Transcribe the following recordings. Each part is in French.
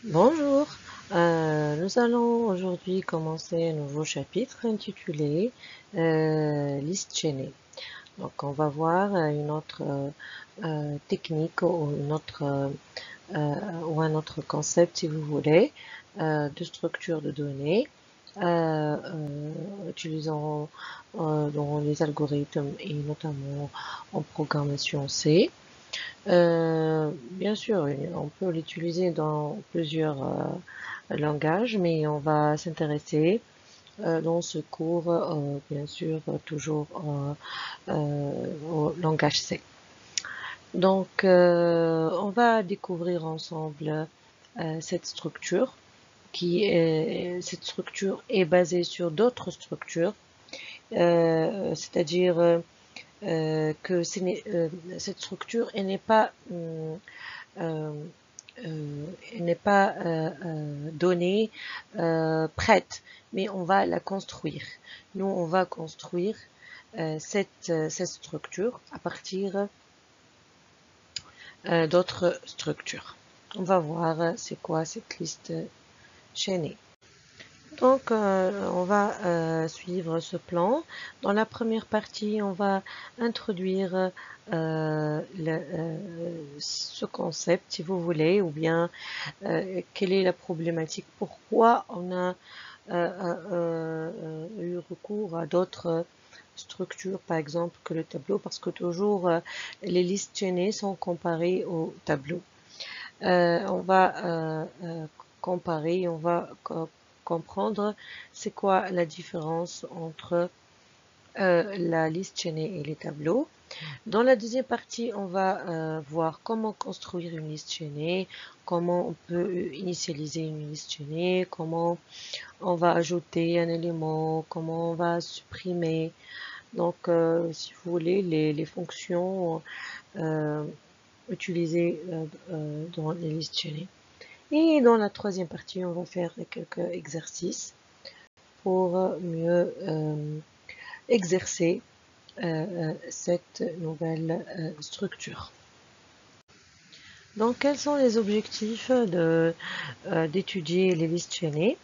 Bonjour, nous allons aujourd'hui commencer un nouveau chapitre intitulé liste chaînée. Donc on va voir une autre technique ou ou un autre concept si vous voulez de structure de données utilisant dans les algorithmes et notamment en programmation C. Bien sûr, on peut l'utiliser dans plusieurs langages, mais on va s'intéresser dans ce cours, bien sûr, toujours au langage C. Donc, on va découvrir ensemble cette structure cette structure est basée sur d'autres structures, c'est-à-dire que cette structure elle n'est pas euh, elle n'est pas donnée prête, mais on va la construire. Nous, on va construire cette structure à partir d'autres structures. On va voir c'est quoi cette liste chaînée. Donc, on va suivre ce plan. Dans la première partie, on va introduire ce concept, si vous voulez, ou bien quelle est la problématique, pourquoi on a eu recours à d'autres structures, par exemple, que le tableau, parce que toujours les listes chaînées sont comparées au tableau. On va comparer, on va comprendre c'est quoi la différence entre la liste chaînée et les tableaux. Dans la deuxième partie, on va voir comment construire une liste chaînée, comment on peut initialiser une liste chaînée, comment on va ajouter un élément, comment on va supprimer. Donc, si vous voulez, les fonctions utilisées dans les listes chaînées. Et dans la troisième partie, on va faire quelques exercices pour mieux exercer cette nouvelle structure. Donc, quels sont les objectifs d'étudier les listes chaînées?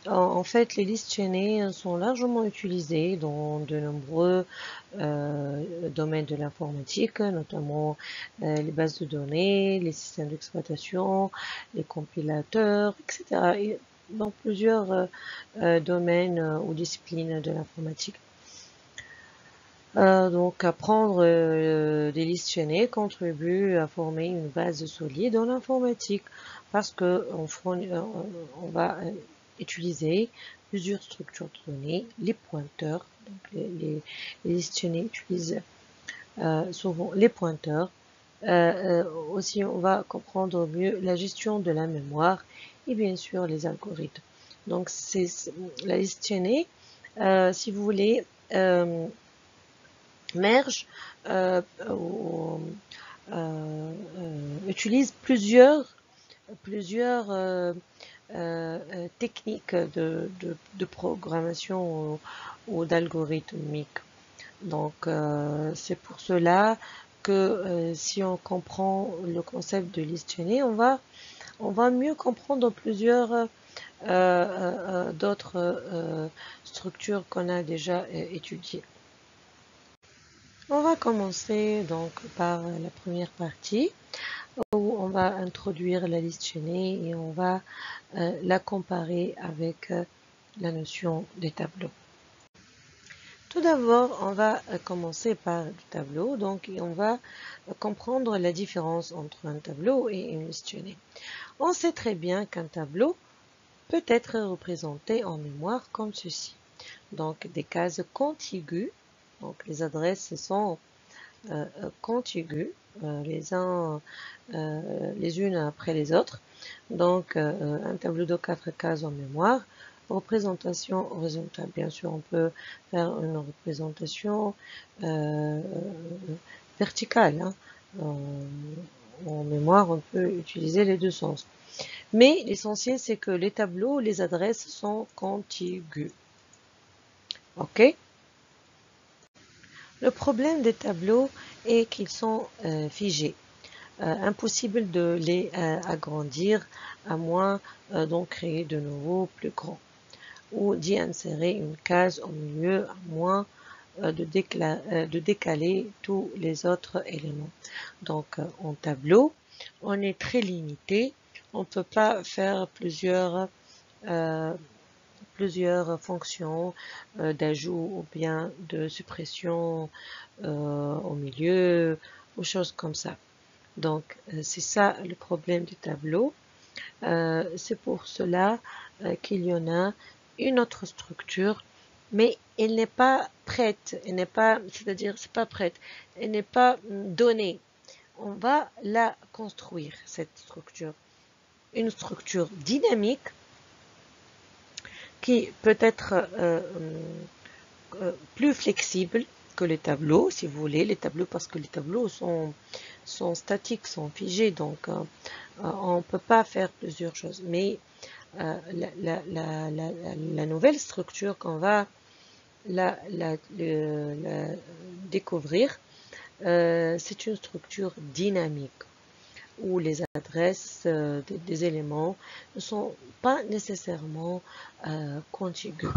En fait, les listes chaînées sont largement utilisées dans de nombreux domaines de l'informatique, notamment les bases de données, les systèmes d'exploitation, les compilateurs, etc. Et dans plusieurs domaines ou disciplines de l'informatique. Donc, apprendre des listes chaînées contribue à former une base solide en informatique parce que on va utiliser plusieurs structures de données, les pointeurs. Donc, les listes chaînées utilisent souvent les pointeurs. Aussi, on va comprendre mieux la gestion de la mémoire et bien sûr les algorithmes. Donc, c'est la liste chaînée, si vous voulez, merge utilise plusieurs techniques de programmation ou d'algorithmique. Donc, c'est pour cela que si on comprend le concept de liste chaînée, on va mieux comprendre plusieurs d'autres structures qu'on a déjà étudiées. On va commencer donc par la première partie où on va introduire la liste chaînée et on va la comparer avec la notion des tableaux. Tout d'abord, on va commencer par le tableau, donc et on va comprendre la différence entre un tableau et une liste chaînée. On sait très bien qu'un tableau peut être représenté en mémoire comme ceci. Donc des cases contiguës, donc les adresses sont contiguës, les unes après les autres. Donc un tableau de 4 cases en mémoire. Représentation horizontale. Bien sûr, on peut faire une représentation verticale. Hein. En mémoire, on peut utiliser les deux sens. Mais l'essentiel, c'est que les tableaux, les adresses sont contiguës. OK? Le problème des tableaux est qu'ils sont figés. impossible de les agrandir à moins d'en créer de nouveaux plus grands, ou d'y insérer une case au milieu à moins de décaler tous les autres éléments. Donc en tableau, on est très limité, on ne peut pas faire plusieurs fonctions d'ajout ou bien de suppression au milieu, ou choses comme ça. Donc c'est ça le problème du tableau. C'est pour cela qu'il y en a une autre structure, mais elle n'est pas prête, elle n'est pas, c'est-à-dire c'est pas prête, elle n'est pas donnée. On va la construire, cette structure. Une structure dynamique qui peut être plus flexible que les tableaux, si vous voulez, les tableaux, parce que les tableaux sont statiques, sont figés, donc on ne peut pas faire plusieurs choses. Mais la nouvelle structure qu'on va découvrir, c'est une structure dynamique où les adresses des éléments ne sont pas nécessairement contiguës.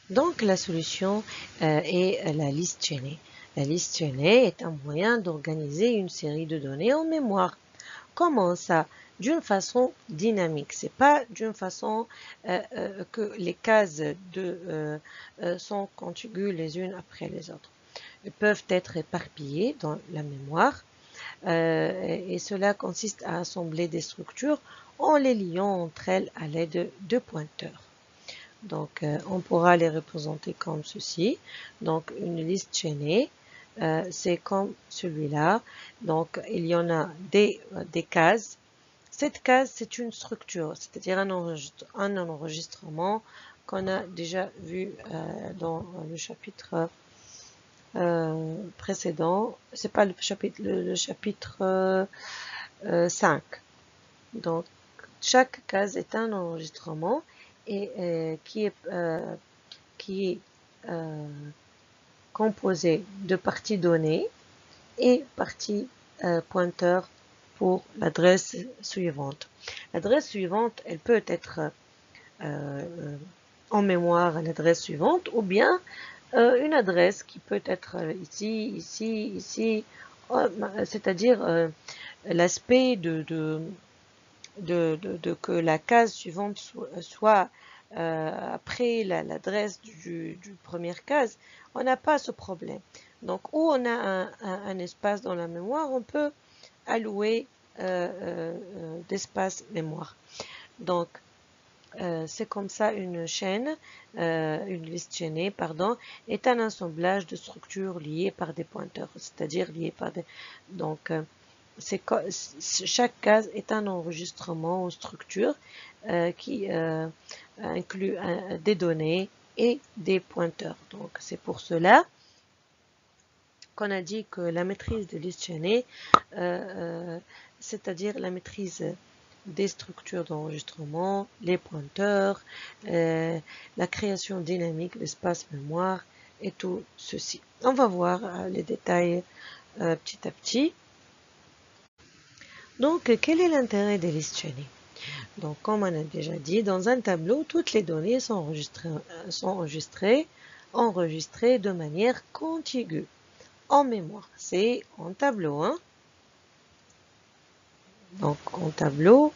Donc la solution est la liste chaînée. La liste chaînée est un moyen d'organiser une série de données en mémoire. Comment ça? D'une façon dynamique. C'est pas d'une façon que les cases sont contiguës les unes après les autres. Elles peuvent être éparpillées dans la mémoire et cela consiste à assembler des structures en les liant entre elles à l'aide de pointeurs. Donc, on pourra les représenter comme ceci. Donc, une liste chaînée, c'est comme celui-là. Donc, il y en a des cases. Cette case, c'est une structure, c'est-à-dire un enregistrement qu'on a déjà vu dans le chapitre précédent. C'est pas le chapitre 5. Donc, chaque case est un enregistrement et qui est composé de parties données et parties pointeurs pour l'adresse suivante. L'adresse suivante, elle peut être en mémoire l'adresse suivante ou bien une adresse qui peut être ici, ici, ici, c'est-à-dire l'aspect que la case suivante soit après l'adresse du première case, on n'a pas ce problème. Donc, où on a un espace dans la mémoire, on peut allouer d'espace mémoire. Donc, c'est comme ça une liste chaînée, pardon, est un assemblage de structures liées par des pointeurs, c'est-à-dire liées par des... Donc, chaque case est un enregistrement ou structure qui inclut des données et des pointeurs. Donc, c'est pour cela qu'on a dit que la maîtrise de liste chaînée, c'est-à-dire la maîtrise des structures d'enregistrement, les pointeurs, la création dynamique d'espace mémoire et tout ceci. On va voir les détails petit à petit. Donc, quel est l'intérêt des listes chaînées? Donc, comme on a déjà dit, dans un tableau, toutes les données sont enregistrées de manière contiguë en mémoire. C'est en tableau, hein? Donc, en tableau,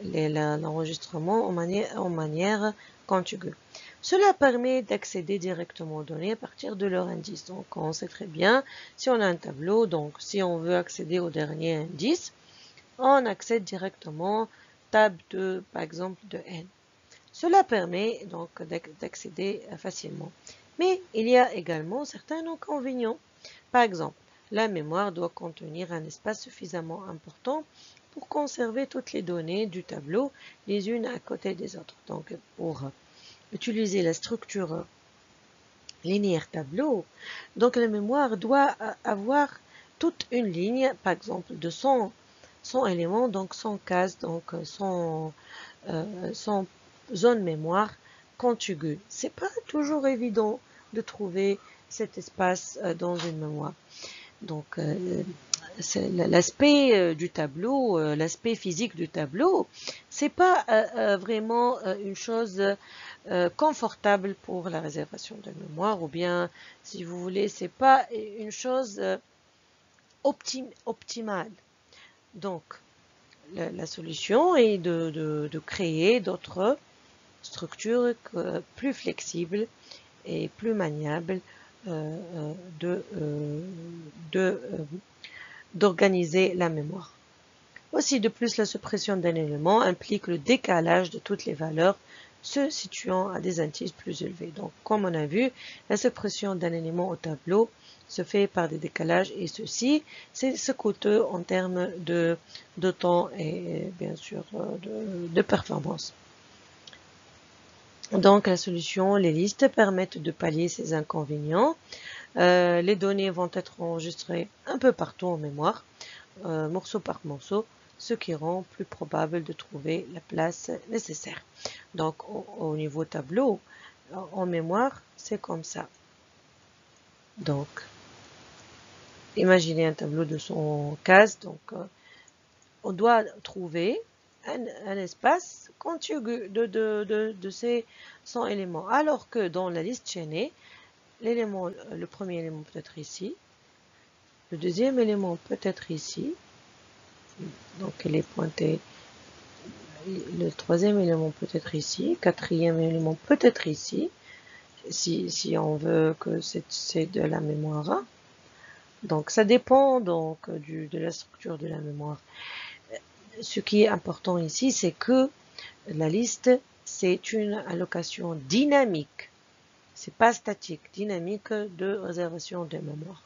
l'enregistrement en manière contigue. Cela permet d'accéder directement aux données à partir de leur indice. Donc, on sait très bien, si on a un tableau, donc si on veut accéder au dernier indice, on accède directement table 2, par exemple, de n. Cela permet donc d'accéder facilement. Mais il y a également certains inconvénients. Par exemple, la mémoire doit contenir un espace suffisamment important pour conserver toutes les données du tableau les unes à côté des autres. Donc, pour utiliser la structure linéaire tableau, donc la mémoire doit avoir toute une ligne, par exemple, de 100 éléments, donc 100 cases, donc 100 zone mémoire contiguë. C'est pas toujours évident de trouver cet espace dans une mémoire. Donc, l'aspect du tableau, l'aspect physique du tableau, c'est pas vraiment une chose confortable pour la réservation de mémoire, ou bien, si vous voulez, c'est pas une chose optimale. Donc, la solution est de créer d'autres structures plus flexibles et plus maniables d'organiser la mémoire. Aussi, de plus, la suppression d'un élément implique le décalage de toutes les valeurs se situant à des indices plus élevés. Donc, comme on a vu, la suppression d'un élément au tableau se fait par des décalages, et ceci, c'est coûteux en termes de temps et bien sûr de performance. Donc, la solution, les listes permettent de pallier ces inconvénients. Les données vont être enregistrées un peu partout en mémoire, morceau par morceau, ce qui rend plus probable de trouver la place nécessaire. Donc, au niveau tableau, en mémoire, c'est comme ça. Donc, imaginez un tableau de 100 cases. Donc, on doit trouver un espace contigu de ces 100 éléments. Alors que dans la liste chaînée, le premier élément peut être ici, le deuxième élément peut être ici, donc il est pointé, le troisième élément peut être ici, quatrième élément peut être ici, si on veut que c'est de la mémoire. Donc ça dépend donc de la structure de la mémoire. Ce qui est important ici, c'est que la liste, c'est une allocation dynamique. C'est pas statique, dynamique de réservation de mémoire.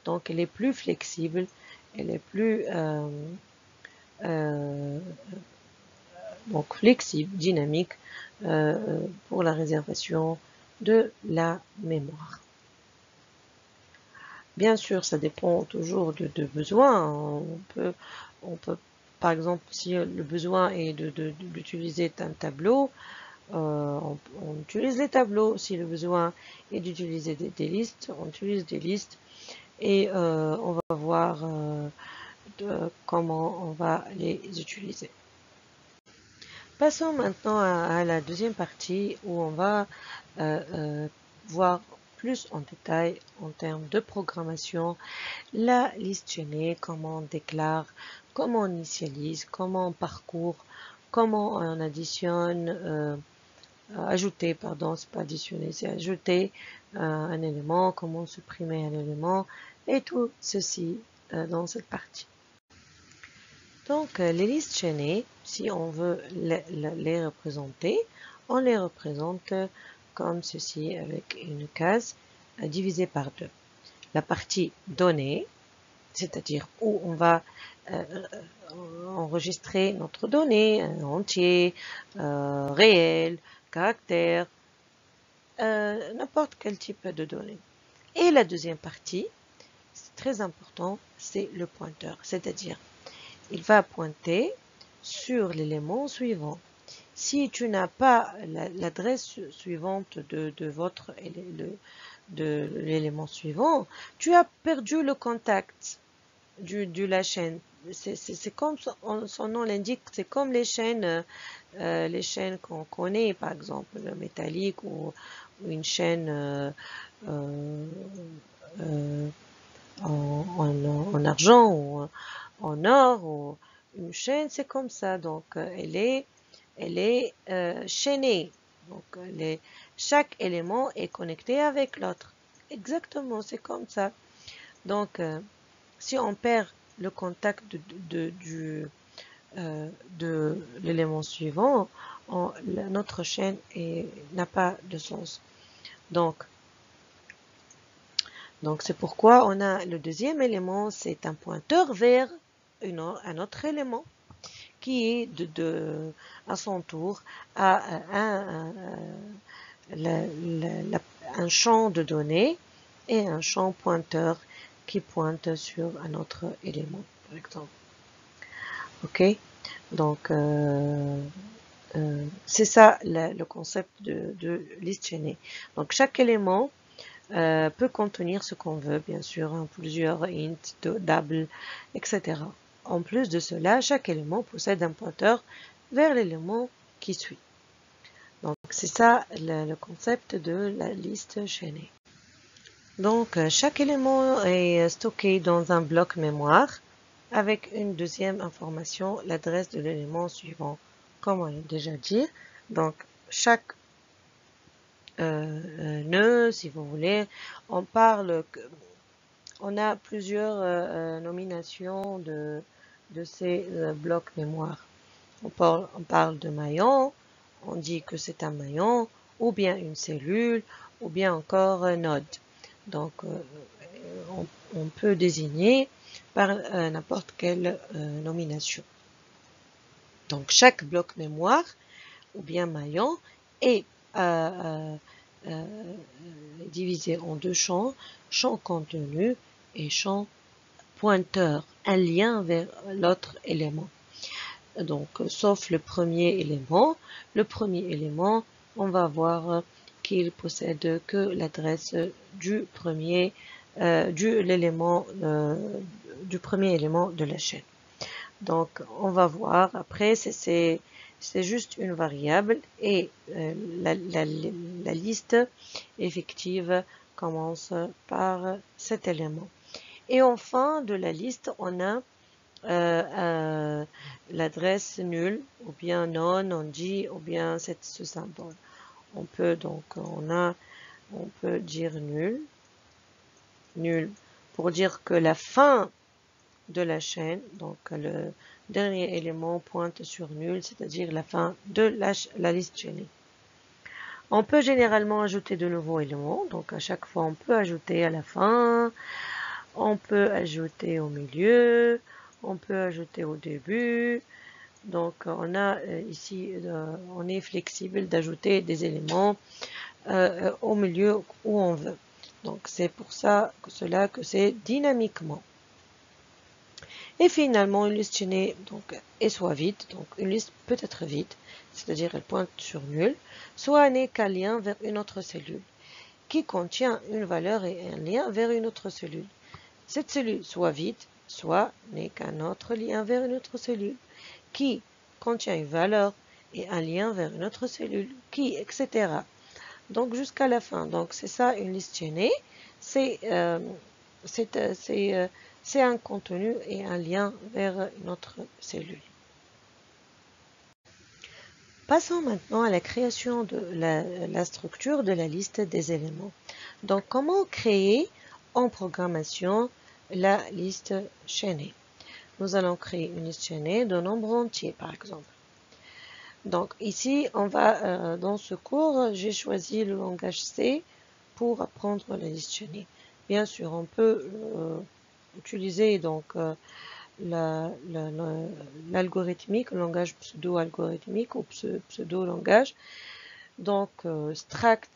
Donc elle est plus flexible, elle est plus donc flexible, dynamique pour la réservation de la mémoire. Bien sûr, ça dépend toujours de besoins. On peut, par exemple, si le besoin est d'utiliser un tableau, on utilise les tableaux. Si le besoin est d'utiliser des listes, on utilise des listes. Et on va voir comment on va les utiliser. Passons maintenant à la deuxième partie où on va voir plus en détail en termes de programmation la liste chaînée, comment on déclare, comment on initialise, comment on parcourt, comment on additionne, ajouter, pardon, c'est pas additionner, c'est ajouter un élément, comment supprimer un élément, et tout ceci dans cette partie. Donc, les listes chaînées, si on veut les représenter, on les représente comme ceci, avec une case divisée par deux. La partie données, c'est-à-dire où on va enregistrer notre donnée, entier, réel, caractère, n'importe quel type de données. Et la deuxième partie, c'est très important, c'est le pointeur, c'est-à-dire il va pointer sur l'élément suivant. Si tu n'as pas l'adresse suivante de l'élément suivant, tu as perdu le contact de la chaîne. C'est comme son nom l'indique, c'est comme les chaînes qu'on connaît, par exemple métallique ou une chaîne en argent ou en or, ou une chaîne, c'est comme ça. Donc, elle est chaînée. Donc, chaque élément est connecté avec l'autre. Exactement, c'est comme ça. Donc, si on perd le contact de l'élément suivant, notre chaîne n'a pas de sens. Donc c'est pourquoi on a le deuxième élément, c'est un pointeur vers un autre élément qui est à son tour à un champ de données et un champ pointeur qui pointe sur un autre élément, par exemple. Ok, donc c'est ça le concept de liste chaînée. Donc chaque élément peut contenir ce qu'on veut, bien sûr, hein, plusieurs int, double, etc. En plus de cela, chaque élément possède un pointeur vers l'élément qui suit. Donc, c'est ça le concept de la liste chaînée. Donc, chaque élément est stocké dans un bloc mémoire avec une deuxième information, l'adresse de l'élément suivant. Comme on l'a déjà dit, donc chaque nœud, si vous voulez, on a plusieurs nominations de ces blocs mémoire. On parle de maillon, on dit que c'est un maillon, ou bien une cellule, ou bien encore un node. Donc, on peut désigner par n'importe quelle nomination. Donc, chaque bloc mémoire, ou bien maillon, est divisé en deux champs, champ contenu et champ pointeur, un lien vers l'autre élément. Donc, sauf le premier élément. Le premier élément, on va voir qu'il possède que l'adresse du premier élément de la chaîne. Donc, on va voir après, c'est juste une variable et la liste effective commence par cet élément. Et en fin de la liste, on a l'adresse nulle, ou bien non, on dit, ou bien ce symbole. On peut donc, on peut dire nul pour dire que la fin de la chaîne, donc le dernier élément pointe sur nul, c'est-à-dire la fin de la liste chaînée. On peut généralement ajouter de nouveaux éléments, donc à chaque fois on peut ajouter à la fin, on peut ajouter au milieu, on peut ajouter au début. Donc on a ici, on est flexible d'ajouter des éléments au milieu où on veut. Donc c'est pour ça que c'est dynamiquement. Et finalement, une liste chaînée est soit vide, donc une liste peut être vide, c'est-à-dire elle pointe sur nul, soit n'est qu'un lien vers une autre cellule, qui contient une valeur et un lien vers une autre cellule. Cette cellule soit vide, soit n'est qu'un autre lien vers une autre cellule, qui contient une valeur et un lien vers une autre cellule, qui, etc. Donc jusqu'à la fin. Donc c'est ça une liste chaînée. C'est un contenu et un lien vers une autre cellule. Passons maintenant à la création de la structure de la liste des éléments. Donc, comment créer en programmation la liste chaînée? Nous allons créer une liste chaînée de nombres entiers, par exemple. Donc, ici, dans ce cours, j'ai choisi le langage C pour apprendre la liste chaînée. Bien sûr, on peut utiliser donc l'algorithmique, le langage pseudo-algorithmique ou pseudo-langage. Donc, struct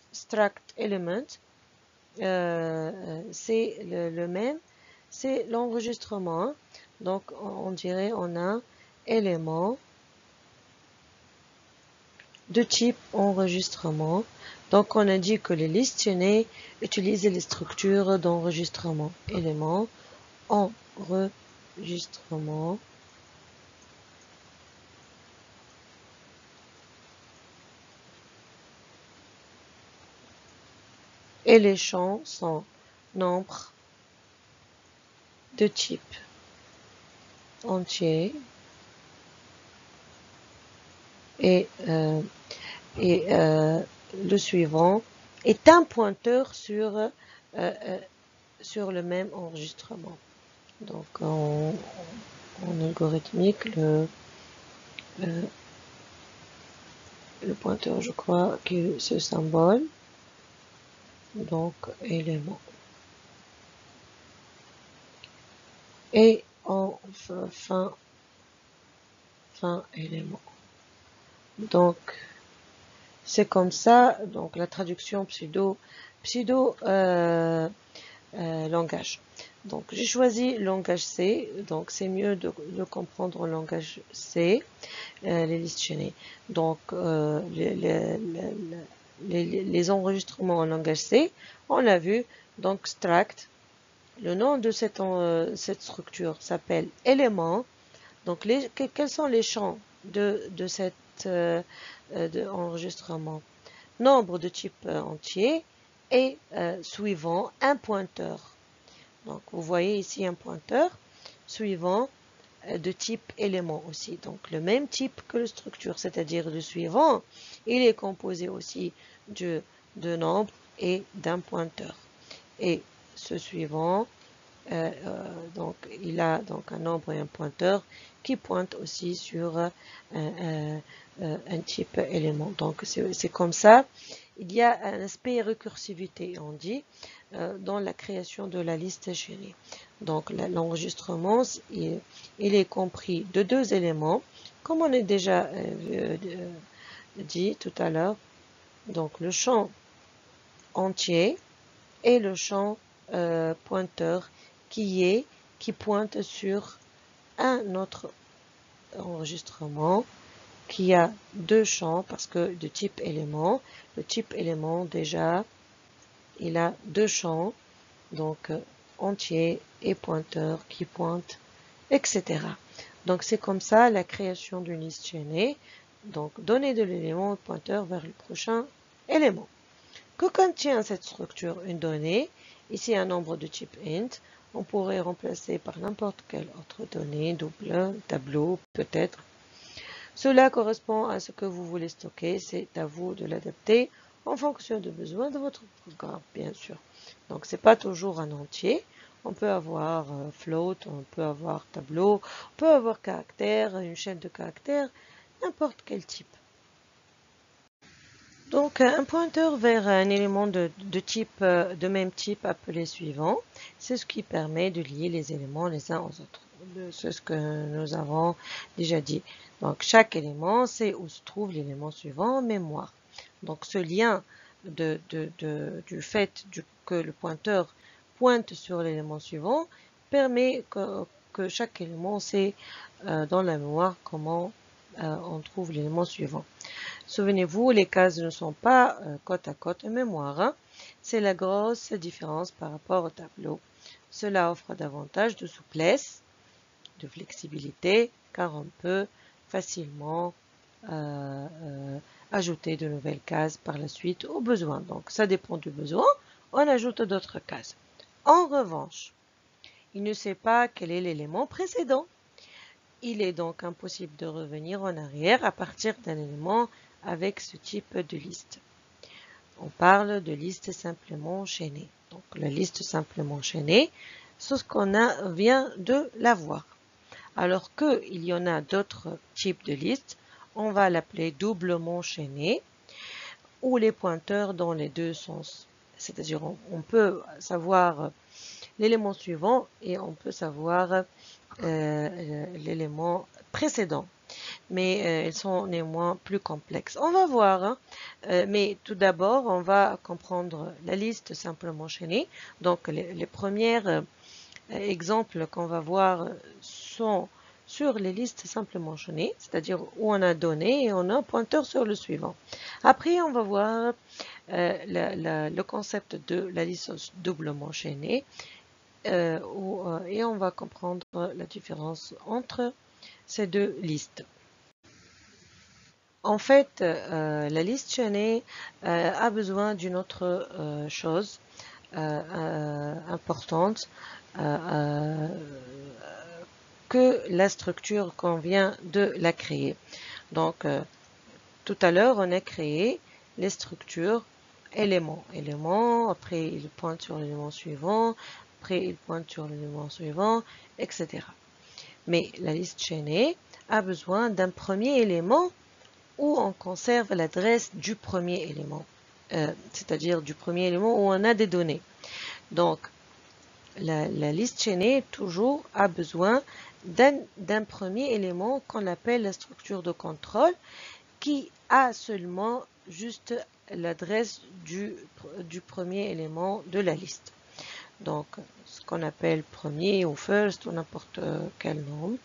element, c'est le même, c'est l'enregistrement. Donc, on dirait on a élément de type enregistrement. Donc, on a dit que les listes chaînées utilisent les structures d'enregistrement. Élément, enregistrement. Et les champs sont nombre de type entier et le suivant est un pointeur sur le même enregistrement. Donc en algorithmique, le pointeur, je crois, que ce symbole, donc élément. Et fin élément. Donc c'est comme ça, donc la traduction pseudo langage. Donc j'ai choisi le langage C, donc c'est mieux de comprendre le langage C, les listes chaînées. Donc les enregistrements en langage C, on l'a vu, donc struct, le nom de cette structure s'appelle élément. Donc, quels sont les champs de cet enregistrement? Nombre de type entier et suivant un pointeur. Donc, vous voyez ici un pointeur suivant de type élément aussi. Donc, le même type que la structure, c'est-à-dire le suivant, il est composé aussi de nombre et d'un pointeur. Et ce suivant, donc, il a donc un nombre et un pointeur qui pointent aussi sur un type élément. Donc, c'est comme ça. Il y a un aspect récursivité, on dit, dans la création de la liste chaînée. Donc, l'enregistrement, il est compris de deux éléments, comme on a déjà dit tout à l'heure. Donc, le champ entier et le champ pointeur qui pointe sur un autre enregistrement qui a deux champs parce que de type élément, le type élément déjà, il a deux champs, donc entier et pointeur qui pointent, etc. Donc c'est comme ça la création d'une liste chaînée. Donc donner de l'élément pointeur vers le prochain élément. Que contient cette structure? Une donnée, ici un nombre de type int, on pourrait remplacer par n'importe quelle autre donnée, double, tableau, peut-être. Cela correspond à ce que vous voulez stocker, c'est à vous de l'adapter en fonction des besoins de votre programme, bien sûr. Donc, ce n'est pas toujours un entier. On peut avoir float, on peut avoir tableau, on peut avoir caractère, une chaîne de caractères, n'importe quel type. Donc, un pointeur vers un élément de même type appelé suivant, c'est ce qui permet de lier les éléments les uns aux autres. C'est ce que nous avons déjà dit. Donc, chaque élément, c'est où se trouve l'élément suivant en mémoire. Donc, ce lien du fait que le pointeur pointe sur l'élément suivant permet que chaque élément sait dans la mémoire comment on trouve l'élément suivant. Souvenez-vous, les cases ne sont pas côte à côte en mémoire. Hein. C'est la grosse différence par rapport au tableau. Cela offre davantage de souplesse, de flexibilité, car on peut facilement ajouter de nouvelles cases par la suite au besoin. Donc, ça dépend du besoin. On ajoute d'autres cases. En revanche, il ne sait pas quel est l'élément précédent. Il est donc impossible de revenir en arrière à partir d'un élément avec ce type de liste. On parle de liste simplement enchaînée. Donc la liste simplement enchaînée, c'est ce qu'on vient de la voir. Alors qu'il y en a d'autres types de listes, on va l'appeler doublement enchaînée ou les pointeurs dans les deux sens. C'est-à-dire on peut savoir l'élément suivant et on peut savoir l'élément précédent. Mais elles sont néanmoins plus complexes. On va voir, hein. Mais tout d'abord, on va comprendre la liste simplement enchaînée. Donc, les premiers exemples qu'on va voir sont sur les listes simplement enchaînées, c'est-à-dire où on a donné et on a un pointeur sur le suivant. Après, on va voir le concept de la liste doublement enchaînée et on va comprendre la différence entre ces deux listes. En fait, la liste chaînée a besoin d'une autre chose importante que la structure qu'on vient de la créer. Donc, tout à l'heure, on a créé les structures éléments. Éléments, après il pointe sur l'élément suivant, après il pointe sur l'élément suivant, etc. Mais la liste chaînée a besoin d'un premier élément où on conserve l'adresse du premier élément, c'est-à-dire du premier élément où on a des données. Donc, la liste chaînée toujours a besoin d'un premier élément qu'on appelle la structure de contrôle qui a seulement juste l'adresse du premier élément de la liste. Donc, ce qu'on appelle premier ou first ou n'importe quel nom.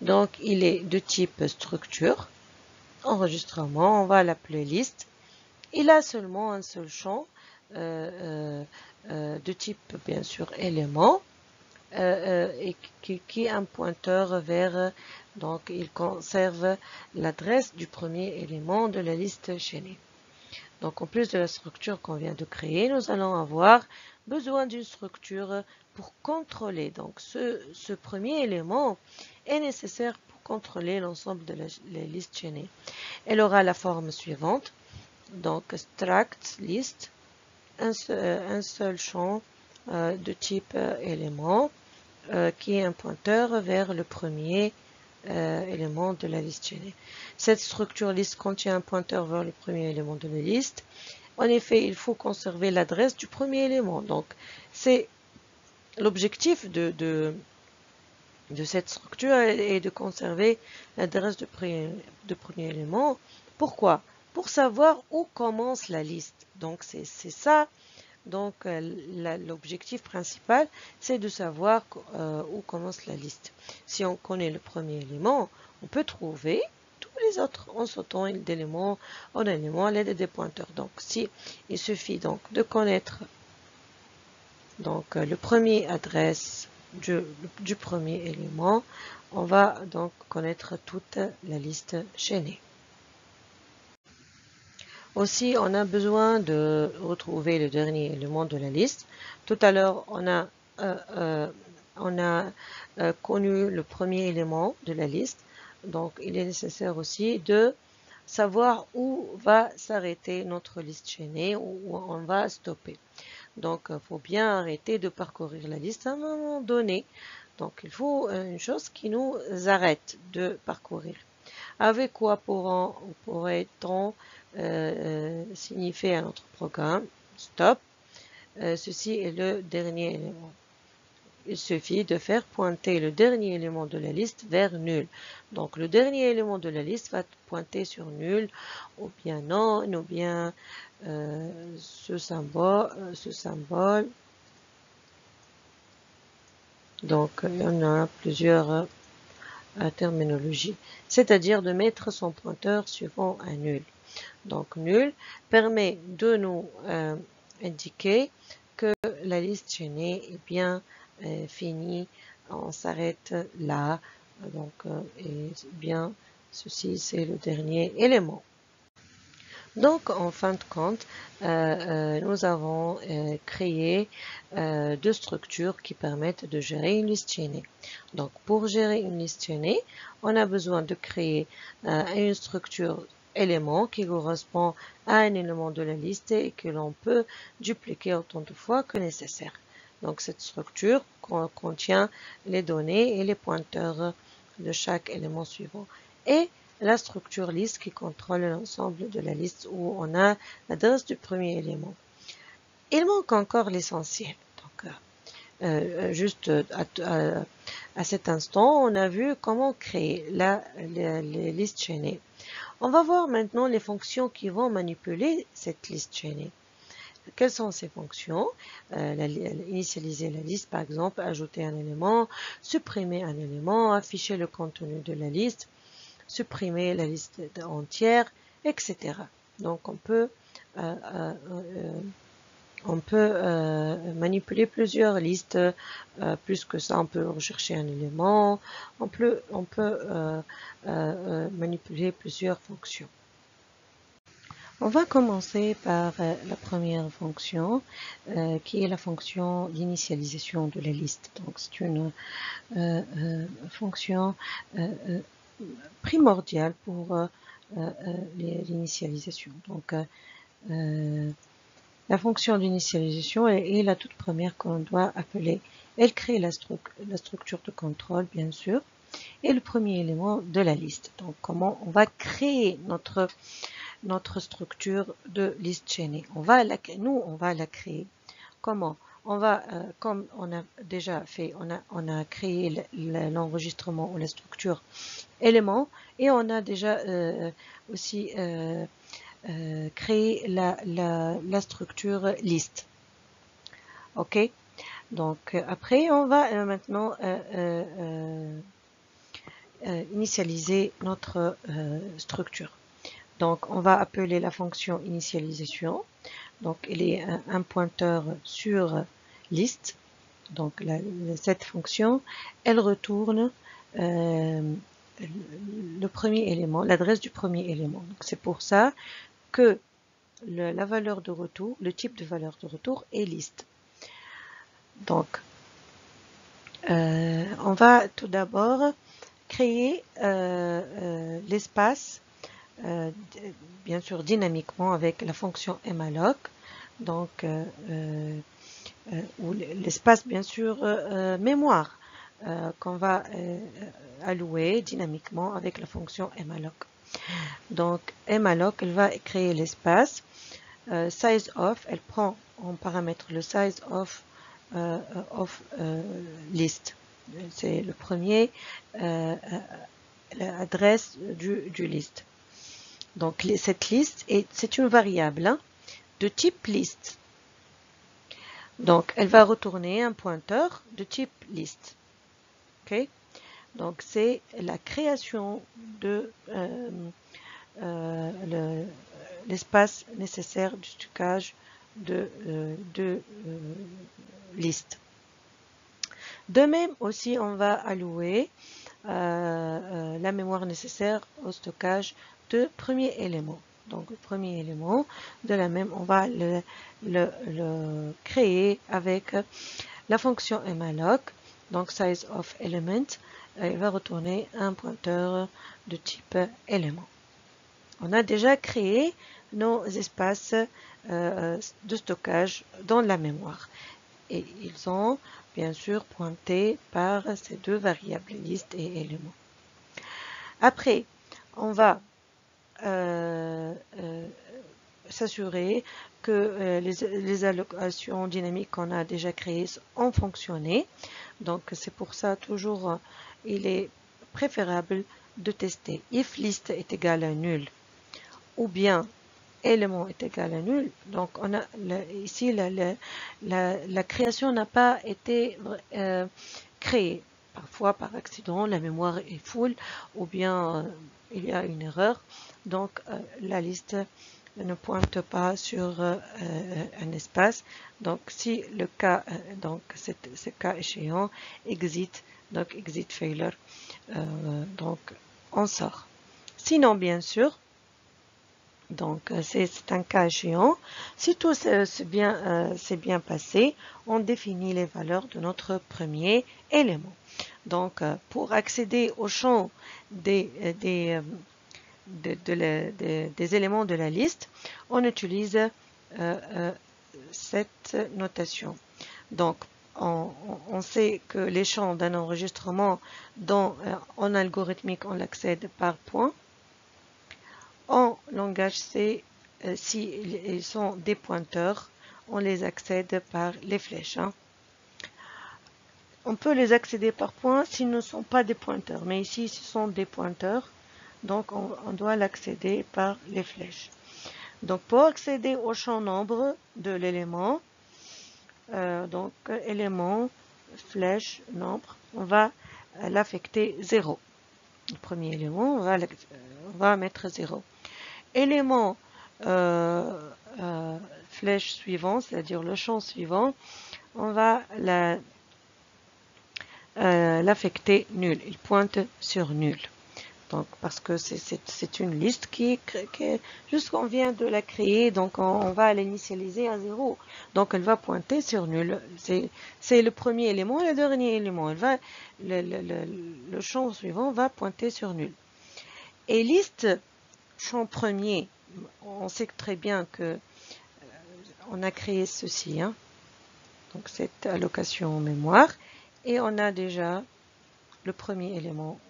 Donc, il est de type structure. Enregistrement, on va l'appeler liste il a seulement un seul champ de type, bien sûr, élément, et qui est un pointeur vers, donc il conserve l'adresse du premier élément de la liste chaînée. Donc en plus de la structure qu'on vient de créer, nous allons avoir besoin d'une structure pour contrôler. Donc ce premier élément est nécessaire pour contrôler l'ensemble de la liste chaînée. Elle aura la forme suivante. Donc struct list, un seul champ de type élément qui est un pointeur vers le premier élément de la liste chaînée. Cette structure liste contient un pointeur vers le premier élément de la liste. En effet, il faut conserver l'adresse du premier élément. Donc, c'est l'objectif de cette structure est de conserver l'adresse de premier élément. Pourquoi? Pour savoir où commence la liste. Donc, c'est ça. Donc, l'objectif principal, c'est de savoir où commence la liste. Si on connaît le premier élément, on peut trouver tous les autres en sautant d'élément en élément à l'aide des pointeurs. Donc, il suffit donc de connaître donc, le premier adresse du premier élément, on va donc connaître toute la liste chaînée. Aussi, on a besoin de retrouver le dernier élément de la liste. Tout à l'heure, on a connu le premier élément de la liste. Donc, il est nécessaire aussi de savoir où va s'arrêter notre liste chaînée, où on va stopper. Donc, il faut bien arrêter de parcourir la liste à un moment donné. Donc, il faut une chose qui nous arrête de parcourir. Avec quoi pourrait-on signifier à notre programme stop? Ceci est le dernier élément. Il suffit de faire pointer le dernier élément de la liste vers nul. Donc le dernier élément de la liste va pointer sur nul, ou bien non, ou bien ce symbole. Donc il y en a plusieurs terminologies. C'est-à-dire de mettre son pointeur suivant un nul. Donc nul permet de nous indiquer que la liste chaînée est bien finie, on s'arrête là, donc et bien ceci c'est le dernier élément. Donc en fin de compte, nous avons créé deux structures qui permettent de gérer une liste chaînée. Donc pour gérer une liste chaînée, on a besoin de créer une structure élément qui correspond à un élément de la liste et que l'on peut dupliquer autant de fois que nécessaire. Donc cette structure contient les données et les pointeurs de chaque élément suivant. Et la structure liste qui contrôle l'ensemble de la liste où on a l'adresse du premier élément. Il manque encore l'essentiel. Donc, juste à cet instant, on a vu comment créer les listes chaînées. On va voir maintenant les fonctions qui vont manipuler cette liste chaînée. Quelles sont ces fonctions? Initialiser la liste, par exemple, ajouter un élément, supprimer un élément, afficher le contenu de la liste, supprimer la liste entière, etc. Donc on peut manipuler plusieurs listes. Plus que ça, on peut rechercher un élément. On peut manipuler plusieurs fonctions. On va commencer par la première fonction, qui est la fonction d'initialisation de la liste. Donc c'est une fonction primordiale pour l'initialisation. Donc la fonction d'initialisation est la toute première qu'on doit appeler. Elle crée la structure de contrôle, bien sûr, et le premier élément de la liste. Donc comment on va créer notre structure de liste chaînée. On va la créer. Comment? On va, comme on a déjà fait, on a créé l'enregistrement ou la structure élément et on a déjà aussi créé la structure liste. Ok? Donc après, on va maintenant initialiser notre structure. Donc, on va appeler la fonction initialisation. Donc, il est un pointeur sur liste. Donc, cette fonction, elle retourne le premier élément, l'adresse du premier élément. C'est pour ça que la valeur de retour, le type de valeur de retour est liste. Donc, on va tout d'abord créer l'espace, bien sûr dynamiquement avec la fonction malloc. Donc, ou l'espace bien sûr mémoire qu'on va allouer dynamiquement avec la fonction malloc. Donc malloc, elle va créer l'espace size of, elle prend en paramètre le size of list. C'est le premier l'adresse du liste. Donc cette liste c'est une variable hein, de type liste. Donc, elle va retourner un pointeur de type liste. Okay? Donc, c'est la création de l'espace nécessaire du stockage de liste. De même aussi, on va allouer la mémoire nécessaire au stockage de premier élément. Donc, le premier élément, de la même, on va le créer avec la fonction malloc. Donc, size of element, il va retourner un pointeur de type élément. On a déjà créé nos espaces de stockage dans la mémoire. Et ils sont bien sûr pointés par ces deux variables, liste et élément. Après, on va s'assurer que les allocations dynamiques qu'on a déjà créées ont fonctionné. Donc, c'est pour ça toujours, il est préférable de tester if liste est égal à nul ou bien élément est égal à nul. Donc, on a ici la création n'a pas été créée. Parfois, par accident, la mémoire est full ou bien il y a une erreur. Donc, la liste ne pointe pas sur un espace. Donc, si le cas, donc ce cas échéant, exit, donc exit failure, donc on sort. Sinon, bien sûr, donc c'est un cas échéant. Si tout s'est bien passé, on définit les valeurs de notre premier élément. Donc, pour accéder au champ des éléments de la liste, on utilise cette notation. Donc, on sait que les champs d'un enregistrement en algorithmique, on l'accède par point. En langage C, s'ils sont des pointeurs, on les accède par les flèches. Hein. On peut les accéder par point s'ils ne sont pas des pointeurs. Mais ici, ce sont des pointeurs. Donc, on doit l'accéder par les flèches. Donc, pour accéder au champ nombre de l'élément, donc élément, flèche, nombre, on va l'affecter 0. Le premier élément, on va mettre 0. Élément flèche suivant, c'est-à-dire le champ suivant, on va l'affecter nul. Il pointe sur nul. Donc, parce que c'est une liste qui juste qu'on vient de la créer, donc on va l'initialiser à 0. Donc, elle va pointer sur nul. C'est le premier élément et le dernier élément. Le champ suivant va pointer sur nul. Et liste, champ premier, on sait très bien que on a créé ceci, hein. Donc cette allocation en mémoire, et on a déjà le premier élément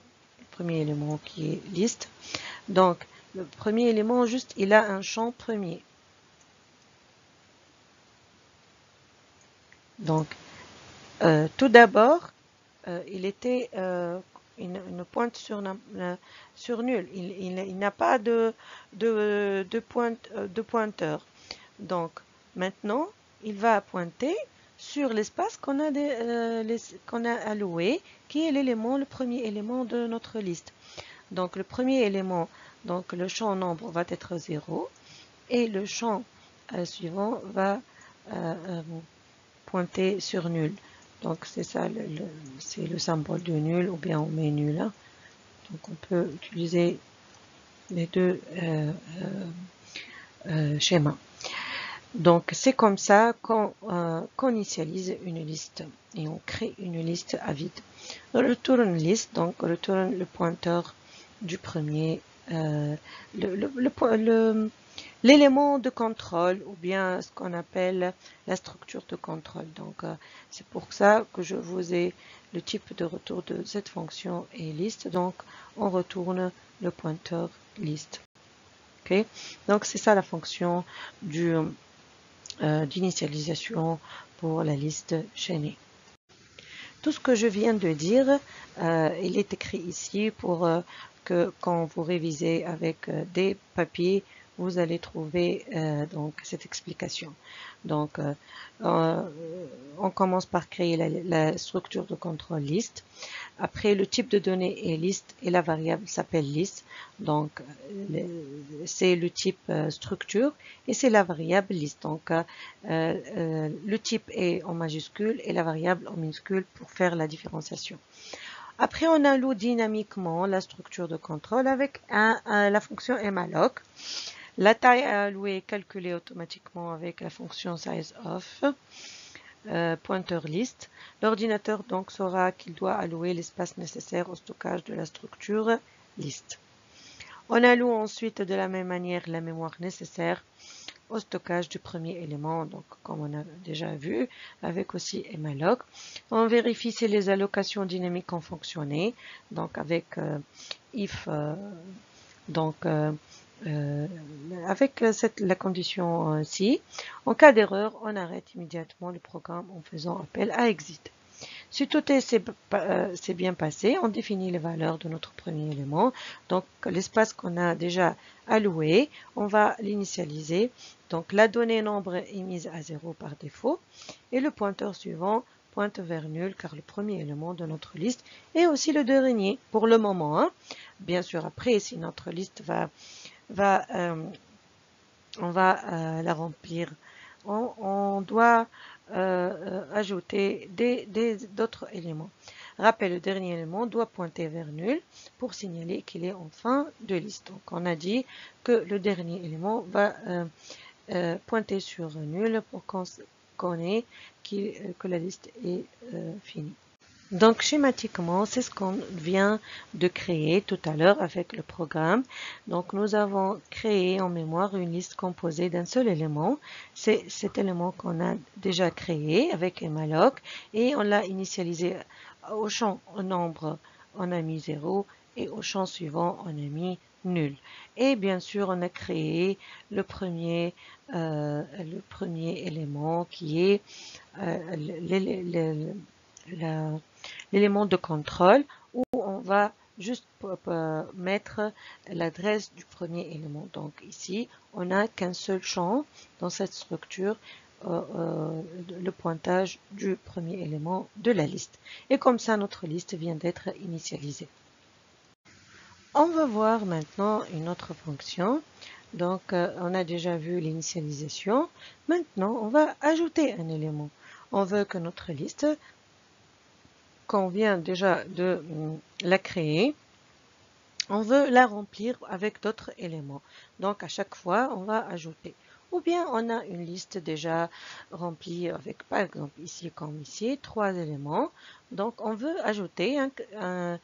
qui est liste. Donc le premier élément, juste, il a un champ premier. Donc tout d'abord, il était une pointe sur nul. Il n'a pas de pointeur. Donc, maintenant, il va pointer sur l'espace qu'on a alloué, qui est le premier élément de notre liste. Donc, le premier élément Donc le champ nombre va être 0 et le champ suivant va pointer sur nul. Donc c'est ça, c'est le symbole de nul, ou bien on met nul là. Donc on peut utiliser les deux schémas. Donc c'est comme ça qu'on initialise une liste et on crée une liste à vide. On retourne liste, donc on retourne le pointeur du premier, l'élément de contrôle, ou bien ce qu'on appelle la structure de contrôle. Donc c'est pour ça que je vous ai le type de retour de cette fonction est liste. Donc on retourne le pointeur liste. Okay? Donc c'est ça la fonction d'initialisation pour la liste chaînée. Tout ce que je viens de dire, il est écrit ici pour que quand vous révisez avec des papiers, vous allez trouver donc cette explication. Donc, on commence par créer la structure de contrôle liste. Après, le type de données est liste et la variable s'appelle liste. Donc, c'est le type structure et c'est la variable liste. Donc, le type est en majuscule et la variable en minuscule pour faire la différenciation. Après, on alloue dynamiquement la structure de contrôle avec la fonction malloc. La taille à allouer est calculée automatiquement avec la fonction sizeOf. Pointeur liste. L'ordinateur donc saura qu'il doit allouer l'espace nécessaire au stockage de la structure liste. On alloue ensuite de la même manière la mémoire nécessaire au stockage du premier élément, donc comme on a déjà vu, avec aussi malloc. On vérifie si les allocations dynamiques ont fonctionné, donc avec if, avec la condition ci. En cas d'erreur, on arrête immédiatement le programme en faisant appel à exit. Si tout s'est bien passé, on définit les valeurs de notre premier élément. Donc l'espace qu'on a déjà alloué, on va l'initialiser. Donc la donnée nombre est mise à 0 par défaut et le pointeur suivant pointe vers nul car le premier élément de notre liste est aussi le dernier pour le moment. Hein. Bien sûr, après, si notre liste on va la remplir, on doit ajouter d'autres éléments. Rappel, le dernier élément doit pointer vers nul pour signaler qu'il est en fin de liste. Donc on a dit que le dernier élément va pointer sur nul pour qu'on ait que la liste est finie. Donc schématiquement, c'est ce qu'on vient de créer tout à l'heure avec le programme. Donc nous avons créé en mémoire une liste composée d'un seul élément. C'est cet élément qu'on a déjà créé avec malloc et on l'a initialisé au champ au nombre, on a mis 0 et au champ suivant, on a mis nul. Et bien sûr, on a créé le premier élément qui est l'élément de contrôle où on va juste mettre l'adresse du premier élément. Donc ici, on n'a qu'un seul champ dans cette structure, le pointage du premier élément de la liste. Et comme ça, notre liste vient d'être initialisée. On va voir maintenant une autre fonction. Donc, on a déjà vu l'initialisation. Maintenant, on va ajouter un élément. On veut que notre liste, qu'on vient déjà de la créer, on veut la remplir avec d'autres éléments. Donc, à chaque fois, on va ajouter. Ou bien, on a une liste déjà remplie avec, par exemple, ici comme ici, 3 éléments. Donc, on veut ajouter un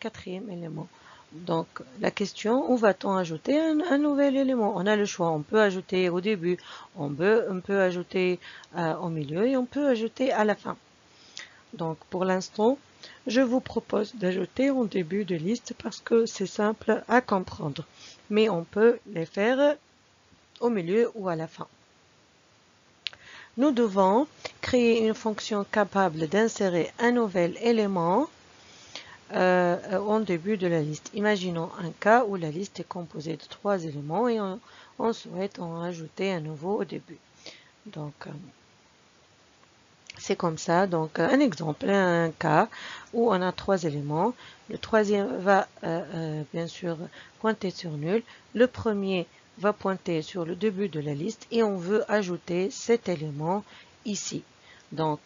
quatrième élément. Donc, la question, où va-t-on ajouter un nouvel élément? On a le choix. On peut ajouter au début, on peut ajouter au milieu et on peut ajouter à la fin. Donc, pour l'instant, je vous propose d'ajouter en début de liste parce que c'est simple à comprendre. Mais on peut les faire au milieu ou à la fin. Nous devons créer une fonction capable d'insérer un nouvel élément en début de la liste. Imaginons un cas où la liste est composée de 3 éléments et on souhaite en ajouter un nouveau au début. Donc, C'est comme ça, donc un exemple, un cas où on a trois éléments. Le troisième va bien sûr pointer sur nul. Le premier va pointer sur le début de la liste et on veut ajouter cet élément ici. Donc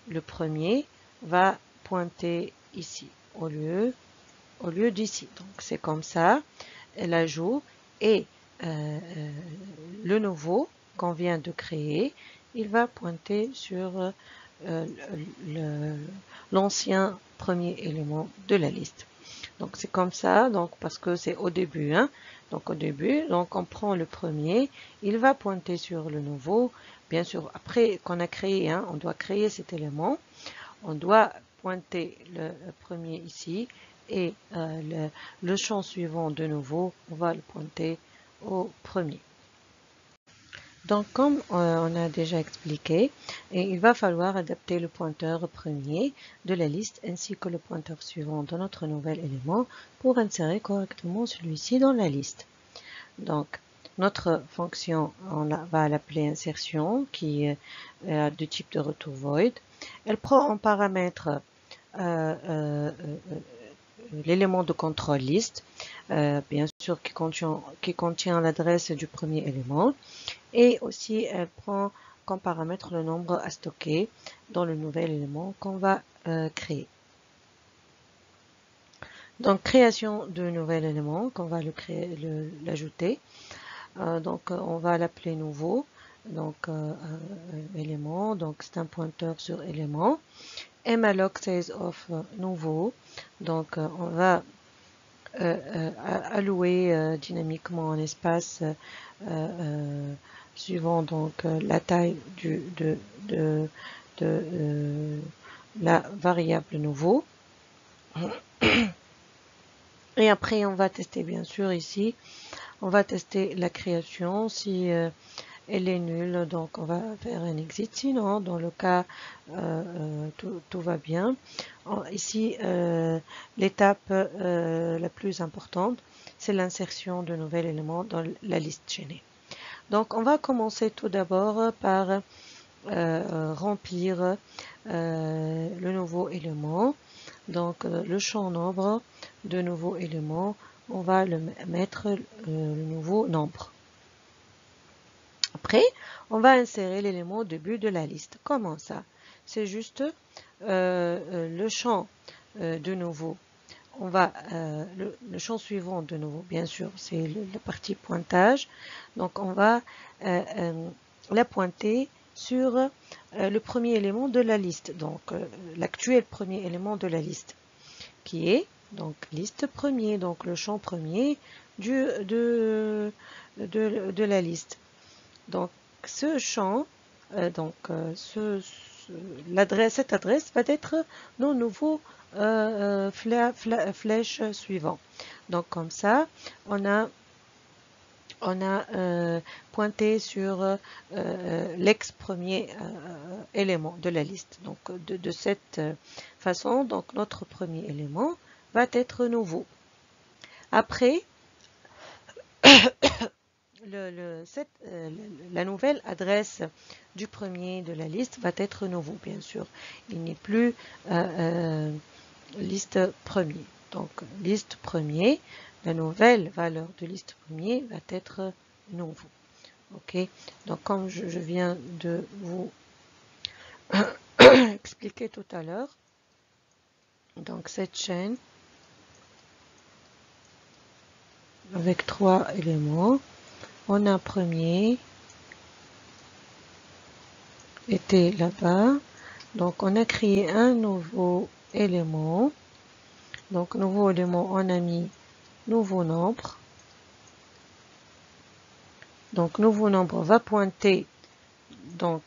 le premier va pointer ici au lieu d'ici. Donc c'est comme ça, l'ajout et le nouveau qu'on vient de créer, il va pointer sur l'ancien premier élément de la liste. Donc c'est comme ça, donc parce que c'est au début, hein. Donc au début, donc on prend le premier, il va pointer sur le nouveau. Bien sûr, après qu'on a créé, hein, on doit créer cet élément, on doit pointer le premier ici et le champ suivant de nouveau, on va le pointer au premier. Donc, comme on a déjà expliqué, il va falloir adapter le pointeur premier de la liste ainsi que le pointeur suivant de notre nouvel élément pour insérer correctement celui-ci dans la liste. Donc, notre fonction, va l'appeler insertion, qui est de type de retour void. Elle prend en paramètre l'élément de contrôle liste, bien sûr qui contient l'adresse du premier élément. Et aussi, elle prend comme paramètre le nombre à stocker dans le nouvel élément qu'on va créer. Donc, création de nouvel élément, qu'on va l'ajouter. Donc, on va l'appeler nouveau. Donc, élément, donc c'est un pointeur sur élément. Malloc size of nouveau. Donc, on va allouer dynamiquement un espace suivant donc la taille de la variable nouveau. Et après, on va tester bien sûr ici, on va tester la création. Si elle est nulle, donc on va faire un exit. Sinon, dans le cas, tout va bien. Ici, l'étape la plus importante, c'est l'insertion de nouvel élément dans la liste chaînée. Donc, on va commencer tout d'abord par remplir le nouveau élément. Donc, le champ nombre de nouveau élément, on va le mettre le nouveau nombre. Après, on va insérer l'élément au début de la liste. Comment ça? C'est juste le champ de nouveau. On va le champ suivant de nouveau, bien sûr, c'est la partie pointage. Donc, on va la pointer sur le premier élément de la liste. Donc, l'actuel premier élément de la liste, qui est donc liste premier, donc le champ premier de la liste. Donc, ce champ, cette adresse va être nos nouveaux flèches suivants. Donc, comme ça, on a pointé sur l'ex-premier élément de la liste. Donc, de cette façon, donc notre premier élément va être nouveau. Après, la nouvelle adresse du premier de la liste va être nouveau, bien sûr. Il n'est plus liste premier. Donc, liste premier, la nouvelle valeur de liste premier va être nouveau. OK? Donc, comme je viens de vous expliquer tout à l'heure, donc cette chaîne avec trois éléments, on a premier était là-bas. Donc, on a créé un nouveau élément. Donc, nouveau élément, on a mis nouveau nombre. Donc, nouveau nombre va pointer. Donc,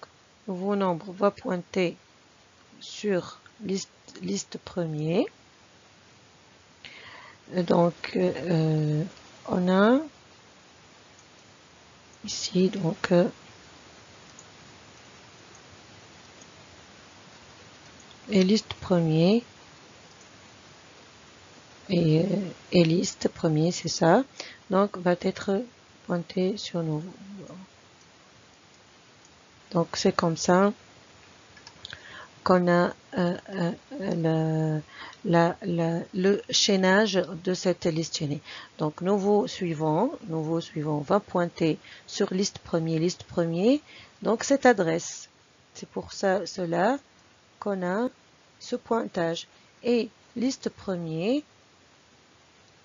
nouveau nombre va pointer sur liste premier. Donc, on a ici, donc, et liste premier et liste premier, c'est ça. Donc, va être pointé sur nouveau. Donc, c'est comme ça qu'on a le chaînage de cette liste chaînée. Donc, nouveau suivant va pointer sur liste premier, donc cette adresse. C'est pour cela qu'on a ce pointage. Et liste premier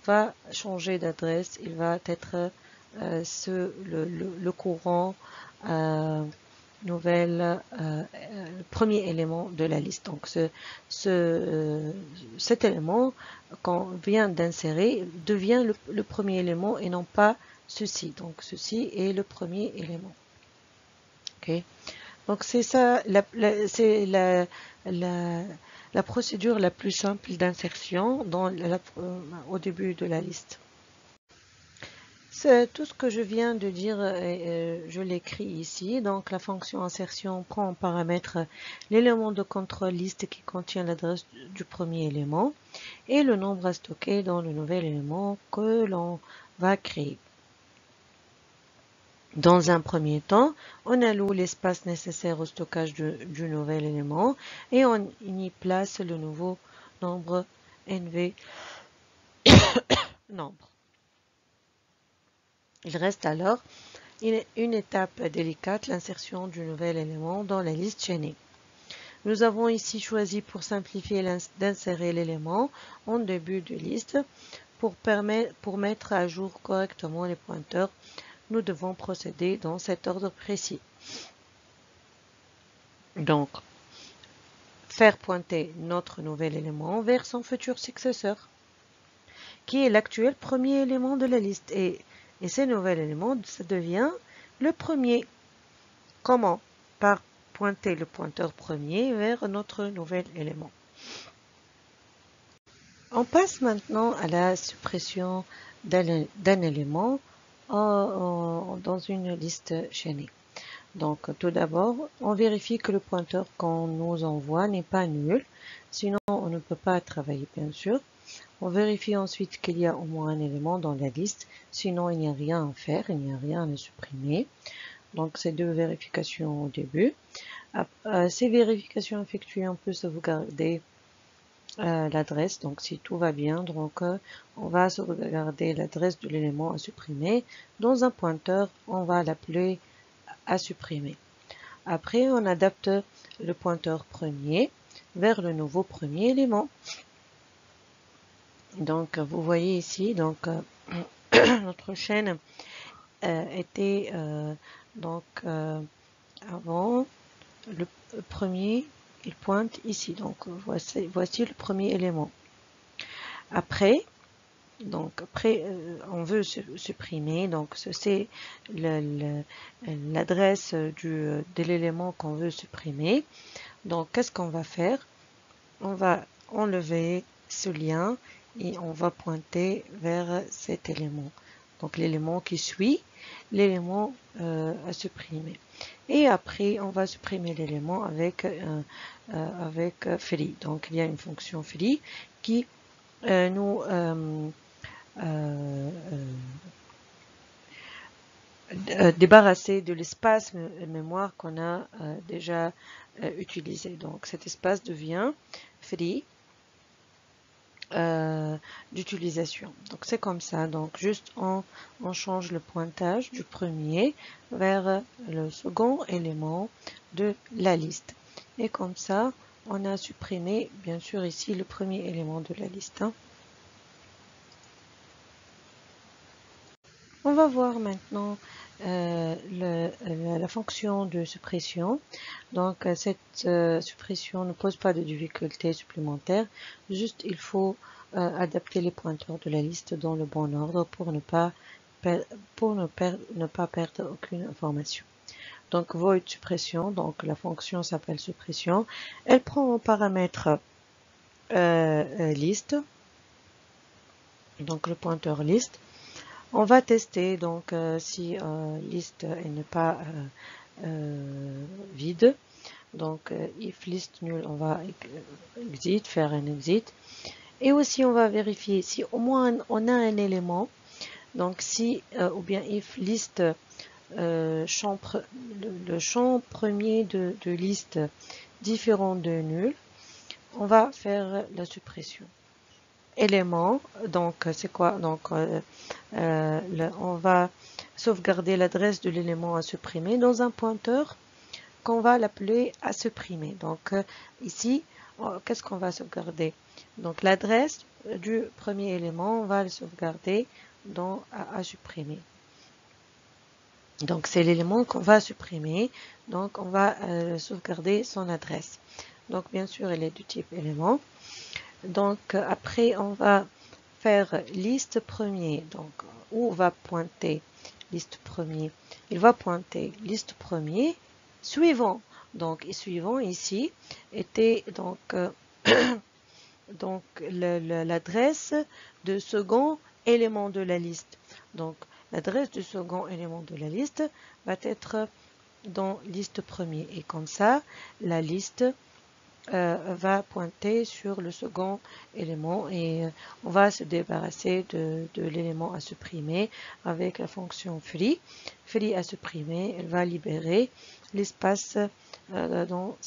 va changer d'adresse, il va être le courant premier élément de la liste. Donc cet élément qu'on vient d'insérer devient le premier élément et non pas ceci. Donc ceci est le premier élément. Okay. Donc c'est ça, c'est la procédure la plus simple d'insertion au début de la liste. C'est tout ce que je viens de dire, je l'écris ici. Donc la fonction insertion prend en paramètre l'élément de contrôle liste qui contient l'adresse du premier élément et le nombre à stocker dans le nouvel élément que l'on va créer. Dans un premier temps, on alloue l'espace nécessaire au stockage du nouvel élément et on y place le nouveau nombre NV nombre. Il reste alors une étape délicate, l'insertion du nouvel élément dans la liste chaînée. Nous avons ici choisi pour simplifier d'insérer l'élément en début de liste. Pour mettre à jour correctement les pointeurs, nous devons procéder dans cet ordre précis. Donc, faire pointer notre nouvel élément vers son futur successeur, qui est l'actuel premier élément de la liste. Et ce nouvel élément, ça devient le premier. Comment? Par pointer le pointeur premier vers notre nouvel élément. On passe maintenant à la suppression d'un élément dans une liste chaînée. Donc tout d'abord, on vérifie que le pointeur qu'on nous envoie n'est pas nul, sinon on ne peut pas travailler bien sûr. On vérifie ensuite qu'il y a au moins un élément dans la liste, sinon il n'y a rien à faire, il n'y a rien à supprimer. Donc ces deux vérifications au début. Ces vérifications effectuées, on peut sauvegarder l'adresse, donc si tout va bien, donc on va sauvegarder l'adresse de l'élément à supprimer. Dans un pointeur, on va l'appeler à supprimer. Après, on adapte le pointeur premier vers le nouveau premier élément. Donc, vous voyez ici, donc notre chaîne était donc avant le premier, il pointe ici. Donc, voici le premier élément. Après, on veut supprimer. Donc, c'est l'adresse de l'élément qu'on veut supprimer. Donc, qu'est-ce qu'on va faire? On va enlever ce lien et on va pointer vers cet élément. Donc, l'élément qui suit l'élément à supprimer. Et après, on va supprimer l'élément avec free. Donc, il y a une fonction free qui nous débarrasser de l'espace mémoire qu'on a déjà utilisé. Donc cet espace devient free d'utilisation. Donc c'est comme ça. Donc juste on change le pointage du premier vers le second élément de la liste. Et comme ça, on a supprimé bien sûr ici le premier élément de la liste. On va voir maintenant la fonction de suppression. Donc cette suppression ne pose pas de difficultés supplémentaires, juste il faut adapter les pointeurs de la liste dans le bon ordre pour ne pas perdre aucune information. Donc void suppression, donc la fonction s'appelle suppression, elle prend en paramètre liste, donc le pointeur liste. On va tester donc si liste n'est pas vide. Donc if list nul, on va faire un exit. Et aussi on va vérifier si au moins on a un élément. Donc si ou bien if list le champ premier de liste différent de nul, on va faire la suppression. Élément, donc c'est quoi? Donc on va sauvegarder l'adresse de l'élément à supprimer dans un pointeur qu'on va l'appeler à supprimer. Donc ici, qu'est-ce qu'on va sauvegarder? Donc l'adresse du premier élément, on va le sauvegarder dans à supprimer. Donc c'est l'élément qu'on va supprimer, donc on va sauvegarder son adresse. Donc bien sûr, elle est du type élément. Donc après, on va faire liste premier. Donc où on va pointer liste premier? Il va pointer liste premier suivant. Donc suivant ici était donc donc l'adresse de second élément de la liste. Donc l'adresse du second élément de la liste va être dans liste premier et comme ça la liste va pointer sur le second élément et on va se débarrasser de l'élément à supprimer avec la fonction free. Free à supprimer, elle va libérer l'espace dans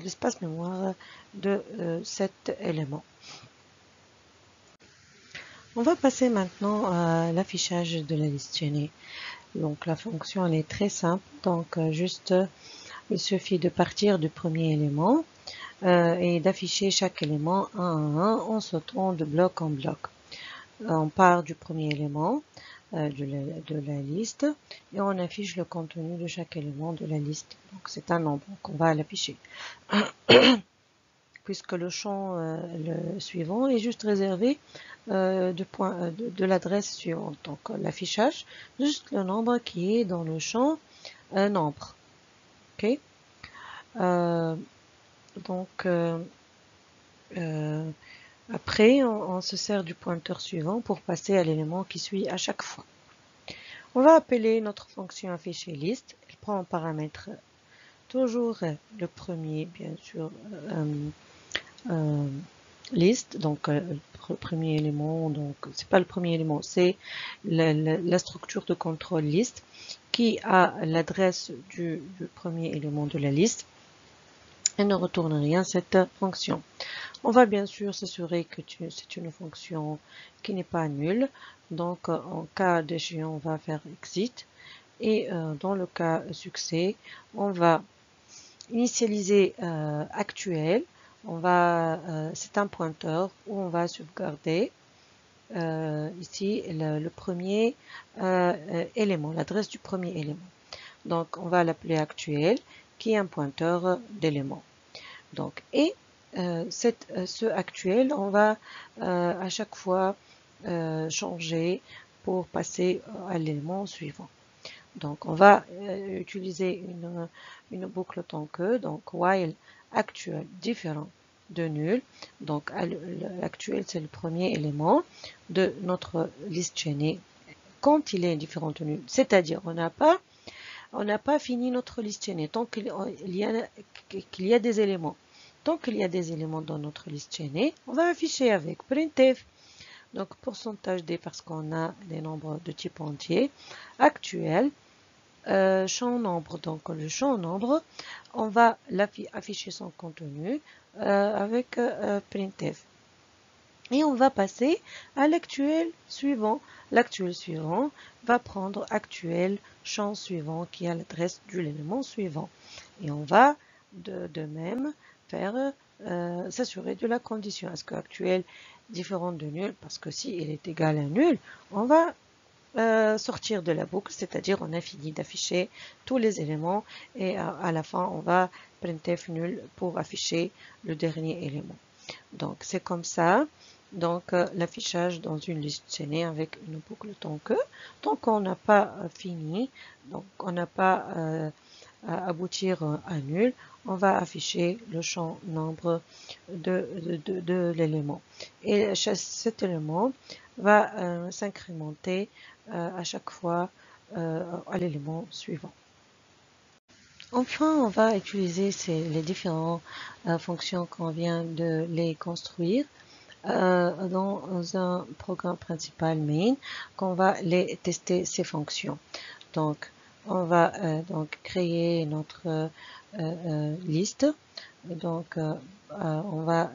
l'espace mémoire de cet élément. On va passer maintenant à l'affichage de la liste chaînée. Donc la fonction elle est très simple, donc juste il suffit de partir du premier élément et d'afficher chaque élément un à un en sautant de bloc en bloc. On part du premier élément de la liste et on affiche le contenu de chaque élément de la liste. Donc c'est un nombre qu'on va l'afficher. Puisque le champ le suivant est juste réservé de l'adresse suivante. Donc l'affichage, juste le nombre qui est dans le champ nombre. Ok. Donc après, on se sert du pointeur suivant pour passer à l'élément qui suit à chaque fois. On va appeler notre fonction afficher liste. Elle prend en paramètre toujours le premier, bien sûr, liste, donc le premier élément, donc c'est pas le premier élément, c'est la structure de contrôle liste qui a l'adresse du premier élément de la liste. Elle ne retourne rien cette fonction. On va bien sûr s'assurer que c'est une fonction qui n'est pas nulle. Donc en cas d'échec, on va faire exit. Et dans le cas succès, on va initialiser actuel. C'est un pointeur où on va sauvegarder ici le premier élément, l'adresse du premier élément. Donc on va l'appeler actuel, qui est un pointeur d'élément. Donc ce actuel, on va à chaque fois changer pour passer à l'élément suivant. Donc on va utiliser une boucle tant que, donc while actuel différent de nul. Donc l'actuel c'est le premier élément de notre liste chaînée quand il est différent de nul. C'est-à-dire on n'a pas fini notre liste chaînée tant qu'il y a des éléments. Tant qu'il y a des éléments dans notre liste chaînée, on va afficher avec printf. Donc pourcentage d parce qu'on a des nombres de type entier. Actuel, champ nombre. Donc le champ nombre, on va afficher son contenu avec printf. Et on va passer à l'actuel suivant. L'actuel suivant va prendre actuel champ suivant qui a l'adresse de l'élément suivant. Et on va de même faire s'assurer de la condition. Est-ce que actuel différent de nul? Parce que si il est égal à nul, on va sortir de la boucle, c'est-à-dire on a fini d'afficher tous les éléments et à la fin on va printf nul pour afficher le dernier élément. Donc c'est comme ça. Donc l'affichage dans une liste chaînée avec une boucle tant qu'on n'a pas fini, donc on n'a pas à aboutir à nul, on va afficher le champ nombre de l'élément. Et cet élément va s'incrémenter à chaque fois à l'élément suivant. Enfin, on va utiliser les différentes fonctions qu'on vient de les construire dans un programme principal main qu'on va les tester ces fonctions. Donc on va donc créer notre liste. Donc, on va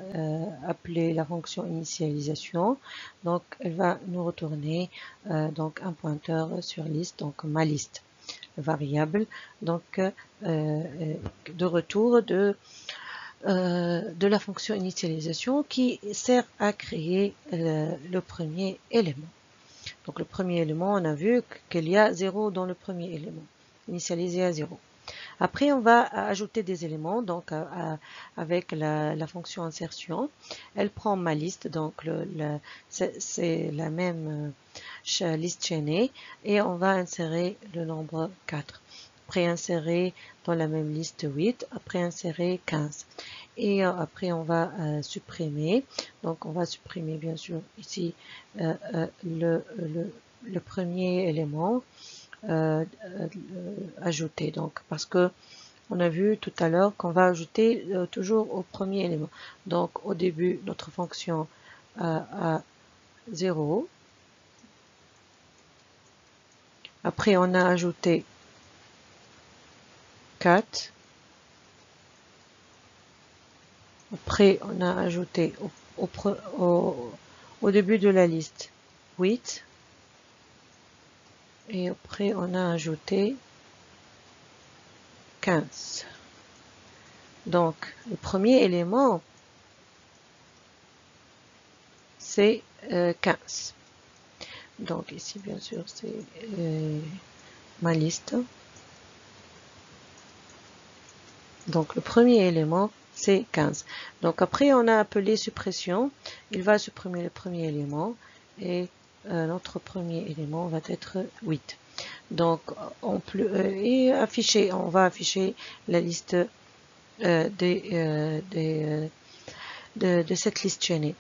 appeler la fonction initialisation. Donc, elle va nous retourner donc un pointeur sur liste, donc ma liste variable. Donc, de retour de la fonction initialisation qui sert à créer le premier élément. Donc le premier élément, on a vu qu'il y a 0 dans le premier élément, initialisé à 0. Après, on va ajouter des éléments, donc avec la fonction insertion. Elle prend ma liste, donc c'est la même liste chaînée, et on va insérer le nombre 4. Après, insérer dans la même liste 8, après insérer 15. Et après, on va supprimer. Donc, on va supprimer, bien sûr, ici, le premier élément ajouté. Donc, parce que on a vu tout à l'heure qu'on va ajouter toujours au premier élément. Donc, au début, notre fonction à 0. Après, on a ajouté 4. Après, on a ajouté au début de la liste 8. Et après, on a ajouté 15. Donc, le premier élément, c'est 15. Donc, ici, bien sûr, c'est ma liste. Donc, le premier élément, c'est 15. Donc, après, on a appelé suppression. Il va supprimer le premier élément et notre premier élément va être 8. Donc, on va afficher la liste de cette liste chaînée.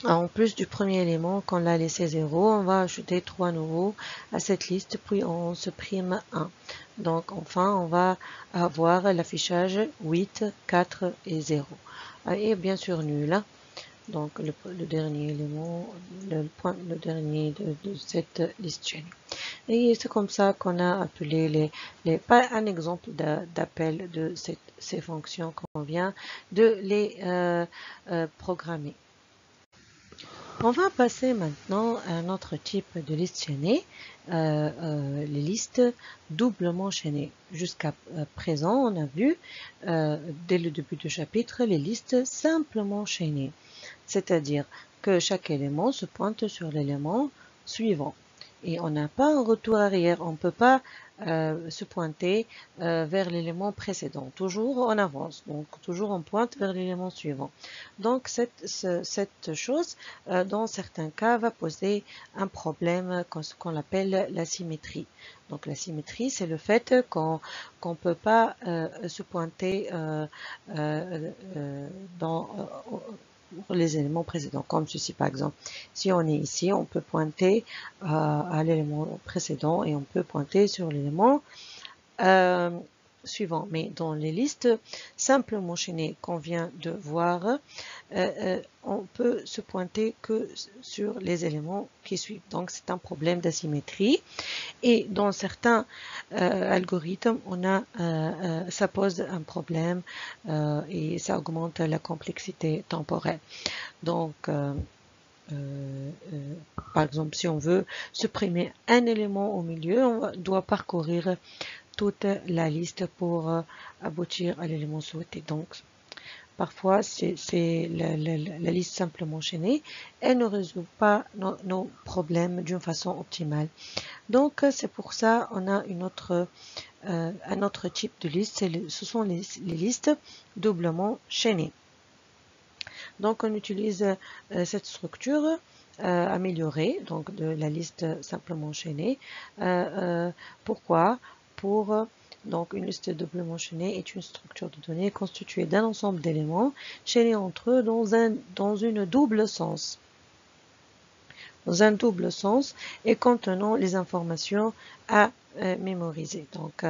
En plus du premier élément qu'on l'a laissé 0, on va ajouter 3 nouveaux à cette liste, puis on supprime 1. Donc enfin, on va avoir l'affichage 8, 4 et 0. Et bien sûr nul. Donc le dernier élément, le dernier de cette liste chaînée. Et c'est comme ça qu'on a appelé pas un exemple d'appel de ces fonctions qu'on vient de les programmer. On va passer maintenant à un autre type de liste chaînée, les listes doublement chaînées. Jusqu'à présent, on a vu, dès le début du chapitre, les listes simplement chaînées, c'est-à-dire que chaque élément se pointe sur l'élément suivant. Et on n'a pas un retour arrière, on ne peut pas se pointer vers l'élément précédent. Toujours on avance, donc toujours on pointe vers l'élément suivant. Donc cette chose, dans certains cas, va poser un problème qu'on appelle la symétrie. Donc la symétrie, c'est le fait qu'on ne peut pas se pointer dans les éléments précédents, comme ceci par exemple. Si on est ici, on peut pointer à l'élément précédent et on peut pointer sur l'élément suivant. Mais dans les listes simplement chaînées qu'on vient de voir, on peut se pointer que sur les éléments qui suivent. Donc c'est un problème d'asymétrie. Et dans certains algorithmes, ça pose un problème et ça augmente la complexité temporelle. Donc, par exemple, si on veut supprimer un élément au milieu, on doit parcourir toute la liste pour aboutir à l'élément souhaité. Donc, parfois, c'est la liste simplement enchaînée. Elle ne résout pas nos problèmes d'une façon optimale. Donc, c'est pour ça on a un autre type de liste. Ce sont les listes doublement chaînées. Donc, on utilise cette structure améliorée, donc de la liste simplement chaînée. Pourquoi? Donc, une liste doublement enchaînée est une structure de données constituée d'un ensemble d'éléments chaînés entre eux dans une double sens. Dans un double sens et contenant les informations à mémoriser. Donc,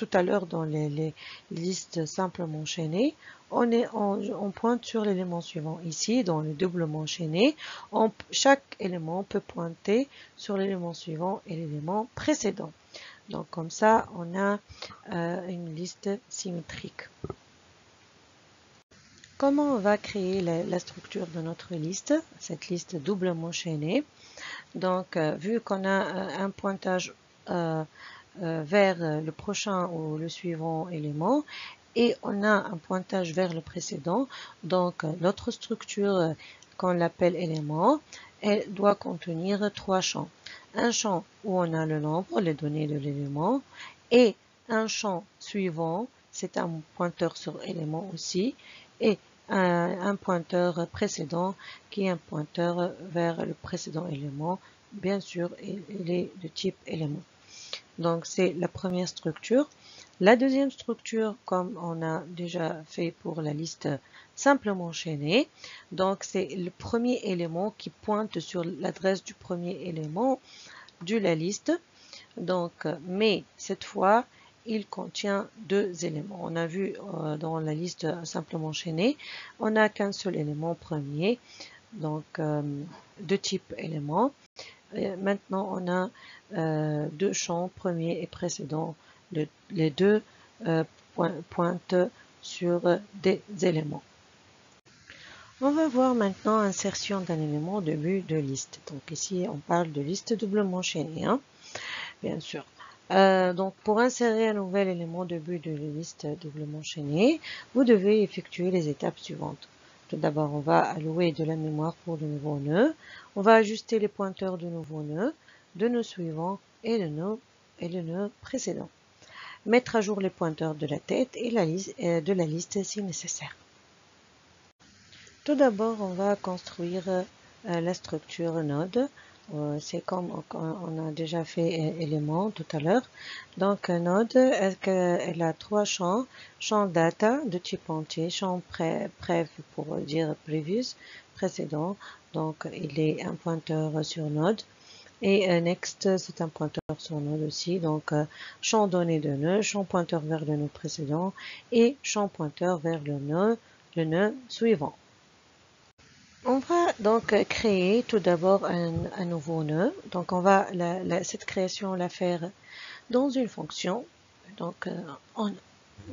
tout à l'heure dans les listes simplement enchaînées, on pointe sur l'élément suivant. Ici, dans le doublement enchaîné, chaque élément peut pointer sur l'élément suivant et l'élément précédent. Donc comme ça, on a une liste symétrique. Comment on va créer la structure de notre liste, cette liste doublement enchaînée? Donc, vu qu'on a un pointage vers le prochain ou le suivant élément, et on a un pointage vers le précédent, donc notre structure qu'on l'appelle élément, elle doit contenir trois champs. Un champ où on a le nombre, les données de l'élément, et un champ suivant, c'est un pointeur sur élément aussi, et un pointeur précédent qui est un pointeur vers le précédent élément. Bien sûr, il est de type élément. Donc, c'est la première structure. La deuxième structure, comme on a déjà fait pour la liste simplement enchaînée, donc c'est le premier élément qui pointe sur l'adresse du premier élément de la liste. Donc, mais cette fois, il contient deux éléments. On a vu dans la liste simplement enchaînée, on n'a qu'un seul élément premier, donc de type élément. Et maintenant, on a deux champs, premier et précédent. Les deux pointent sur des éléments. On va voir maintenant insertion d'un élément au début de liste. Donc ici, on parle de liste doublement enchaînée, hein, bien sûr. Donc pour insérer un nouvel élément au début de la liste doublement enchaînée, vous devez effectuer les étapes suivantes. Tout d'abord, on va allouer de la mémoire pour le nouveau nœud. On va ajuster les pointeurs du nouveau nœud, de nœud suivant et le nœud précédent. Mettre à jour les pointeurs de la tête et de la liste si nécessaire. Tout d'abord, on va construire la structure node. C'est comme on a déjà fait élément tout à l'heure. Donc, node, elle a trois champs. Champ data de type entier, champ prev pour dire previous, précédent. Donc, il est un pointeur sur node. Et next, c'est un pointeur sur node aussi. Donc, champ donné de nœud, champ pointeur vers le nœud précédent et champ pointeur vers le nœud suivant. On va donc créer tout d'abord un nouveau nœud. Donc on va cette création la faire dans une fonction. Donc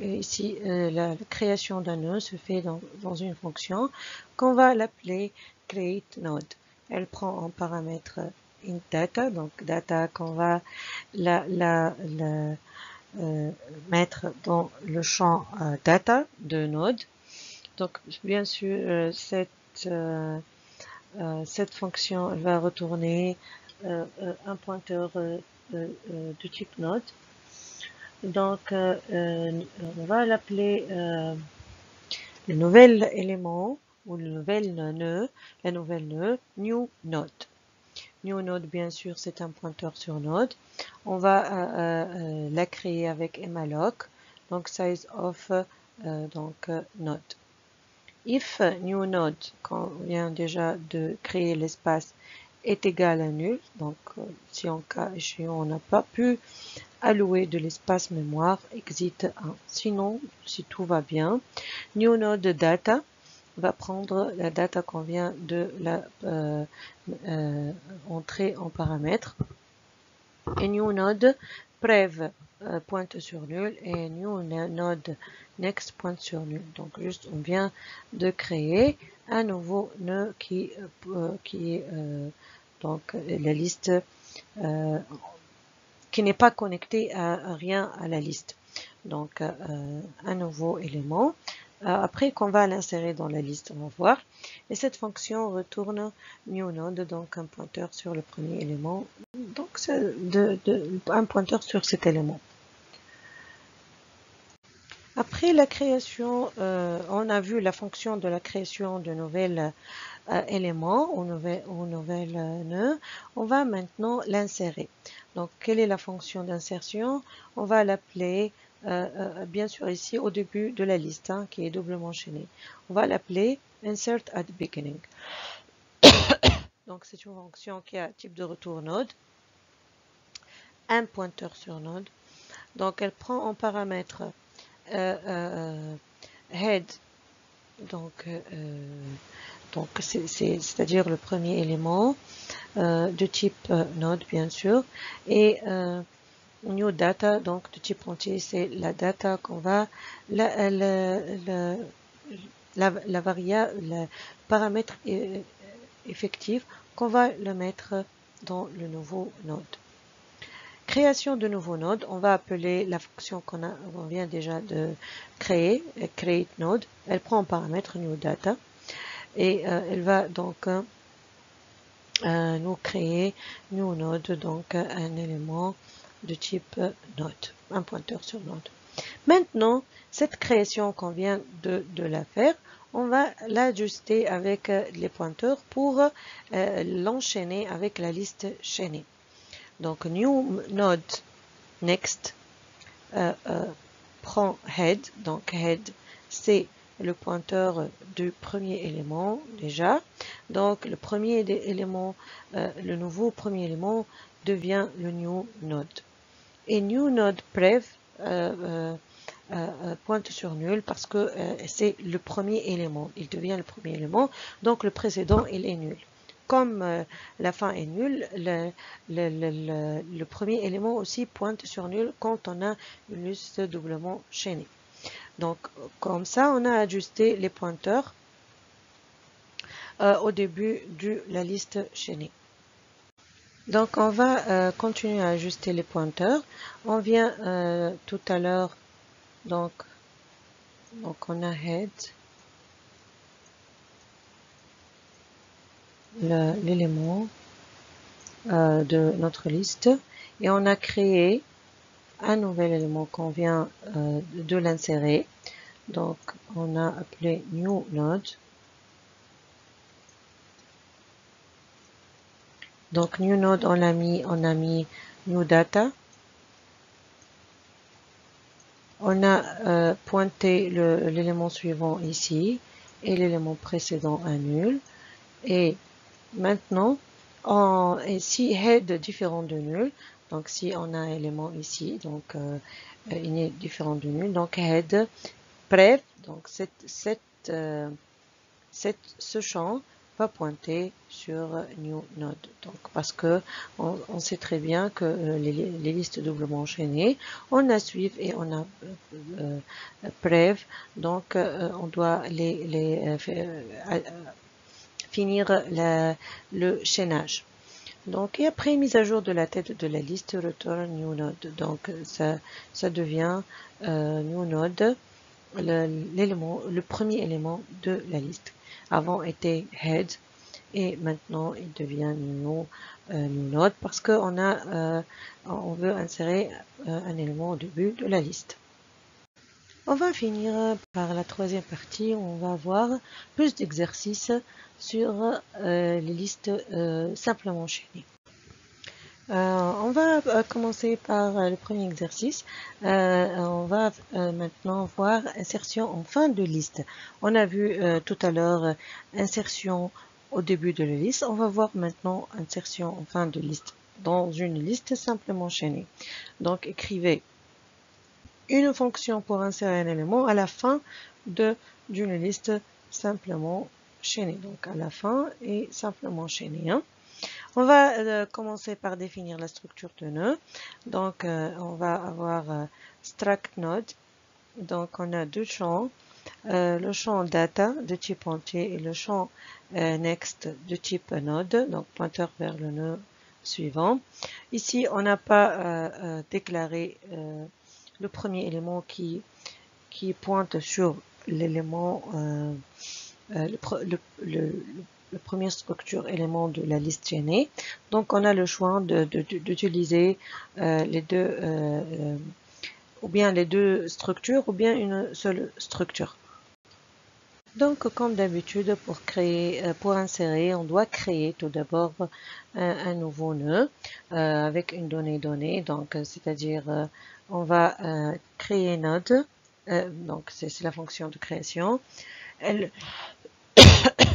ici la création d'un nœud se fait dans une fonction qu'on va l'appeler createNode. Elle prend en paramètre int data, donc data qu'on va mettre dans le champ data de node. Donc bien sûr cette fonction elle va retourner un pointeur de type node. Donc, on va l'appeler le nouvel élément ou le nouvel nœud, la nouvelle nœud, new node. New node, bien sûr, c'est un pointeur sur node. On va la créer avec malloc, donc size of node. If new node, quand on vient déjà de créer l'espace, est égal à nul, donc si en cas échéant on n'a pas pu allouer de l'espace mémoire, exit 1. Sinon, si tout va bien, new node data va prendre la data qu'on vient de entrer en paramètre. Et new node prev pointe sur nul et new node next pointe sur nul. Donc juste on vient de créer un nouveau nœud qui est donc la liste qui n'est pas connecté à rien à la liste. Donc un nouveau élément. Après qu'on va l'insérer dans la liste, on va voir. Et cette fonction retourne new node, donc un pointeur sur le premier élément. Donc c'est un pointeur sur cet élément. Après la création, on a vu la fonction de la création de nouvel élément ou nouvel nœud. On va maintenant l'insérer. Donc, quelle est la fonction d'insertion? On va l'appeler, bien sûr ici au début de la liste, hein, qui est doublement enchaînée. On va l'appeler insert at beginning. Donc, c'est une fonction qui a type de retour node, un pointeur sur node. Donc elle prend en paramètre head, donc c'est-à-dire le premier élément de type node bien sûr, et new data, donc de type entier, c'est la data qu'on va, la variable, le paramètre effectif qu'on va le mettre dans le nouveau node. Création de nouveau node, on va appeler la fonction qu'on vient déjà de créer, create node. Elle prend en paramètre new data et elle va donc nous créer new node, donc un élément de type node, un pointeur sur node. Maintenant, cette création qu'on vient de la faire, on va l'ajuster avec les pointeurs pour l'enchaîner avec la liste chaînée. Donc, new node next prend head, donc head c'est le pointeur du premier élément déjà. Donc le premier élément, le nouveau premier élément devient le new node. Et new node prev pointe sur nul parce que c'est le premier élément. Il devient le premier élément, donc le précédent il est nul. Comme la fin est nulle, le premier élément aussi pointe sur nul quand on a une liste doublement chaînée. Donc, comme ça, on a ajusté les pointeurs au début de la liste chaînée. Donc, on va continuer à ajuster les pointeurs. On vient tout à l'heure, donc on a head, l'élément de notre liste, et on a créé un nouvel élément qu'on vient de l'insérer. Donc, on a appelé new node. Donc, new node, on a mis new data. On a pointé l'élément suivant ici et l'élément précédent à nul. Et maintenant, si head différent de nul, donc si on a un élément ici, donc il est différent de nul, donc head prev, donc ce champ va pointer sur new node. Donc parce que on sait très bien que les listes doublement enchaînées, on a suive et on a prev, donc on doit finir le chaînage. Donc, et après mise à jour de la tête de la liste, return new node. Donc, ça devient new node, le premier élément de la liste. Avant était head et maintenant il devient new node parce qu'on on veut insérer un élément au début de la liste. On va finir par la troisième partie où on va voir plus d'exercices sur les listes simplement enchaînées. On va commencer par le premier exercice. On va maintenant voir insertion en fin de liste. On a vu tout à l'heure insertion au début de la liste. On va voir maintenant insertion en fin de liste dans une liste simplement enchaînée. Donc écrivez une fonction pour insérer un élément à la fin d'une liste simplement chaînée. Donc à la fin et simplement chaînée. Hein. On va commencer par définir la structure de nœud. Donc on va avoir struct node. Donc on a deux champs. Le champ data de type entier et le champ next de type node, donc pointeur vers le nœud suivant. Ici on n'a pas déclaré le premier élément qui pointe sur l'élément, le première structure élément de la liste chaînée. Donc on a le choix d'utiliser les deux, ou bien les deux structures, ou bien une seule structure. Donc, comme d'habitude, pour insérer, on doit créer tout d'abord un nouveau nœud avec une donnée. Donc, c'est-à-dire, on va créer node. Donc, c'est la fonction de création. Elle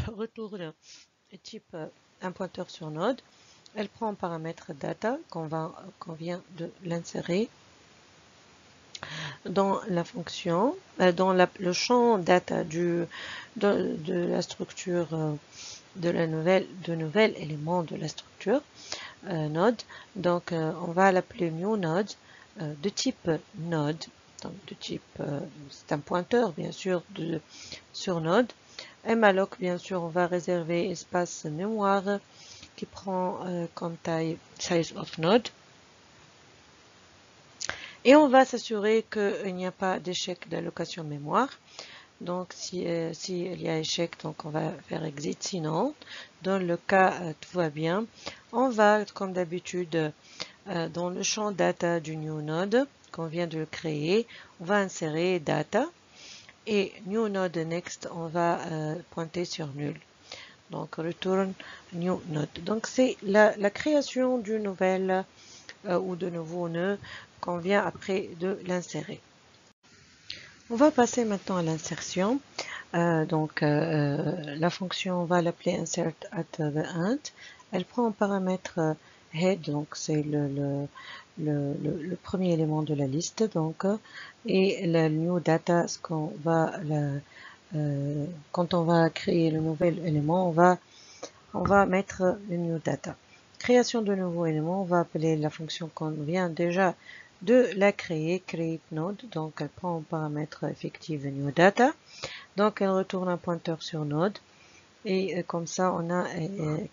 retourne type un pointeur sur node. Elle prend en paramètre data qu'on vient de l'insérer. dans la fonction, dans le champ data de la structure de nouvel élément de la structure node. Donc on va l'appeler new node de type node, donc de type c'est un pointeur bien sûr sur node. Malloc bien sûr on va réserver espace mémoire qui prend comme taille size of node. Et on va s'assurer qu'il n'y a pas d'échec d'allocation mémoire. Donc, s'il y a échec, donc on va faire exit. Sinon, dans le cas tout va bien, on va, comme d'habitude, dans le champ data du new node qu'on vient de créer, on va insérer data et new node next, on va pointer sur nul. Donc, return new node. Donc, c'est la création du nouvel ou de nouveau nœud qu'on vient après de l'insérer. On va passer maintenant à l'insertion. La fonction, on va l'appeler insert at the end. Elle prend en paramètre head, donc c'est le premier élément de la liste, donc, et la new data, ce qu'on va quand on va créer le nouvel élément, on va mettre le new data. Création de nouveau élément, on va appeler la fonction qu'on vient déjà de la créer, create node, donc elle prend en paramètre effectif new data, donc elle retourne un pointeur sur node, et comme ça on a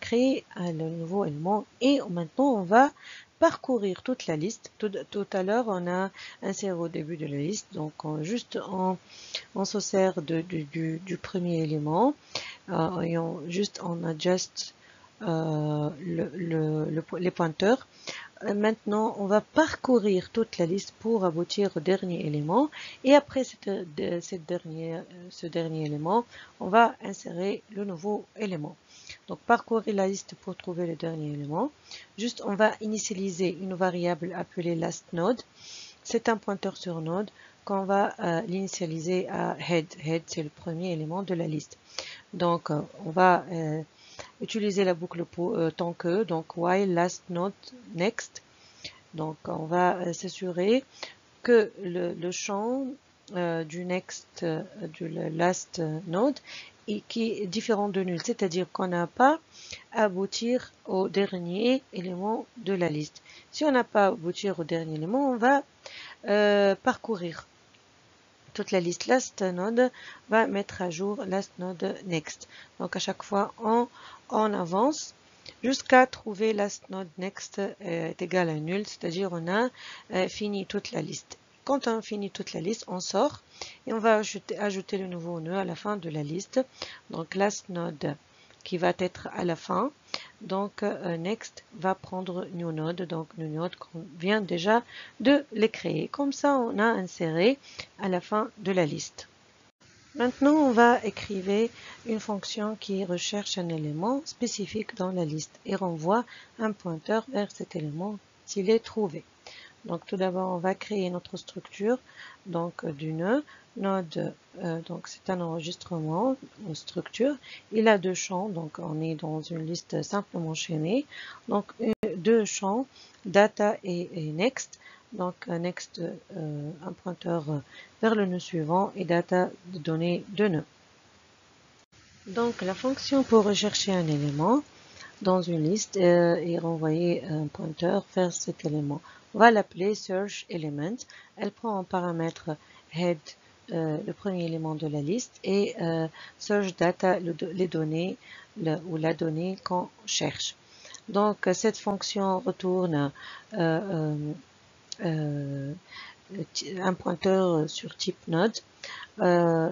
créé le nouveau élément, et maintenant on va parcourir toute la liste. Tout à l'heure on a inséré au début de la liste, donc on se sert du premier élément, et on adjust les pointeurs. Maintenant, on va parcourir toute la liste pour aboutir au dernier élément. Et après ce dernier élément, on va insérer le nouveau élément. Donc, parcourir la liste pour trouver le dernier élément. Juste, on va initialiser une variable appelée lastNode. C'est un pointeur sur node qu'on va l'initialiser à head. Head, c'est le premier élément de la liste. Donc, on va utiliser la boucle tant que, donc while last node next. Donc on va s'assurer que le champ du next, du last node, qui est différent de nul, c'est-à-dire qu'on n'a pas à aboutir au dernier élément de la liste. Si on n'a pas à aboutir au dernier élément, on va parcourir toute la liste last node, va mettre à jour last node next. Donc à chaque fois on avance jusqu'à trouver last node next est égal à nul, c'est-à-dire on a fini toute la liste. Quand on finit toute la liste, on sort et on va ajouter le nouveau nœud à la fin de la liste. Donc last node qui va être à la fin. Donc next va prendre new node, donc new node qu'on vient déjà de les créer. Comme ça, on a inséré à la fin de la liste. Maintenant, on va écrire une fonction qui recherche un élément spécifique dans la liste et renvoie un pointeur vers cet élément s'il est trouvé. Donc tout d'abord, on va créer notre structure donc du nœud. Node, donc c'est un enregistrement, une structure. Il a deux champs, donc on est dans une liste simplement chaînée. Donc deux champs, data et next. Donc next, un pointeur vers le nœud suivant et data de données de nœud. Donc la fonction pour rechercher un élément dans une liste et renvoyer un pointeur vers cet élément. On va l'appeler search element. Elle prend en paramètre head le premier élément de la liste et search data les données ou la donnée qu'on cherche. Donc cette fonction retourne un pointeur sur type node. On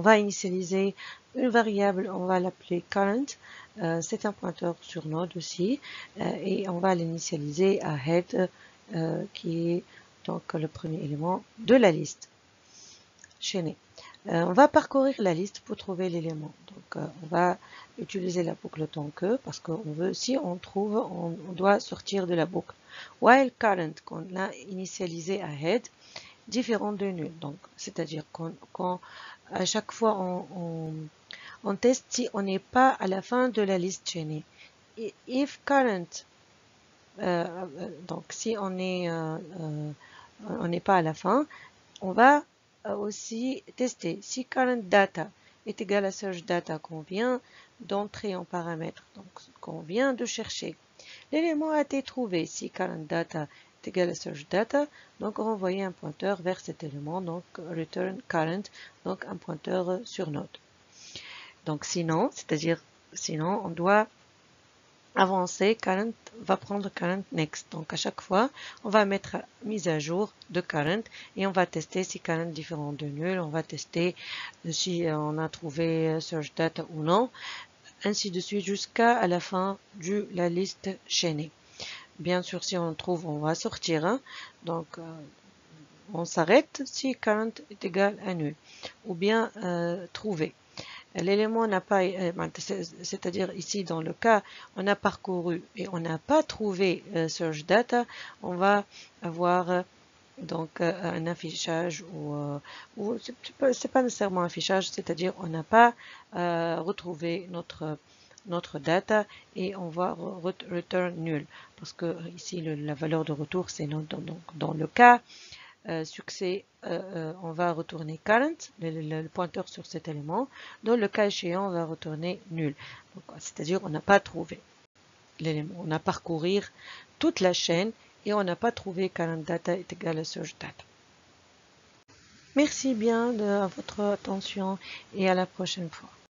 va initialiser une variable, on va l'appeler current. C'est un pointeur sur node aussi et on va l'initialiser à head qui est donc le premier élément de la liste chaînée. On va parcourir la liste pour trouver l'élément. Donc on va utiliser la boucle tant que parce qu'on veut, si on trouve, on doit sortir de la boucle. While current qu'on a initialisé à head différent de nul. Donc c'est-à-dire qu'à chaque fois on teste si on n'est pas à la fin de la liste chaînée. If current, donc si on est on n'est pas à la fin, on va aussi tester si current data est égal à search data qu'on vient d'entrer en paramètre, donc qu'on vient de chercher. L'élément a été trouvé si current data est égal à search data, donc renvoyer un pointeur vers cet élément, donc return current, donc un pointeur sur node. Donc sinon, c'est-à-dire sinon on doit avancer, current va prendre current next. Donc à chaque fois, on va mettre mise à jour de current et on va tester si current différent de nul. On va tester si on a trouvé search data ou non, ainsi de suite jusqu'à la fin de la liste chaînée. Bien sûr, si on trouve, on va sortir. Hein. Donc on s'arrête si current est égal à nul ou bien trouver. L'élément n'a pas, c'est-à-dire ici dans le cas, on a parcouru et on n'a pas trouvé search data, on va avoir donc un affichage ou c'est pas nécessairement un affichage, c'est-à-dire on n'a pas retrouvé notre data et on va return nul parce que ici la valeur de retour c'est donc dans le cas succès, on va retourner current, le pointeur sur cet élément. Dans le cas échéant, on va retourner nul. C'est-à-dire on n'a pas trouvé l'élément. On a parcouru toute la chaîne et on n'a pas trouvé current data est égal à search data. Merci bien de votre attention et à la prochaine fois.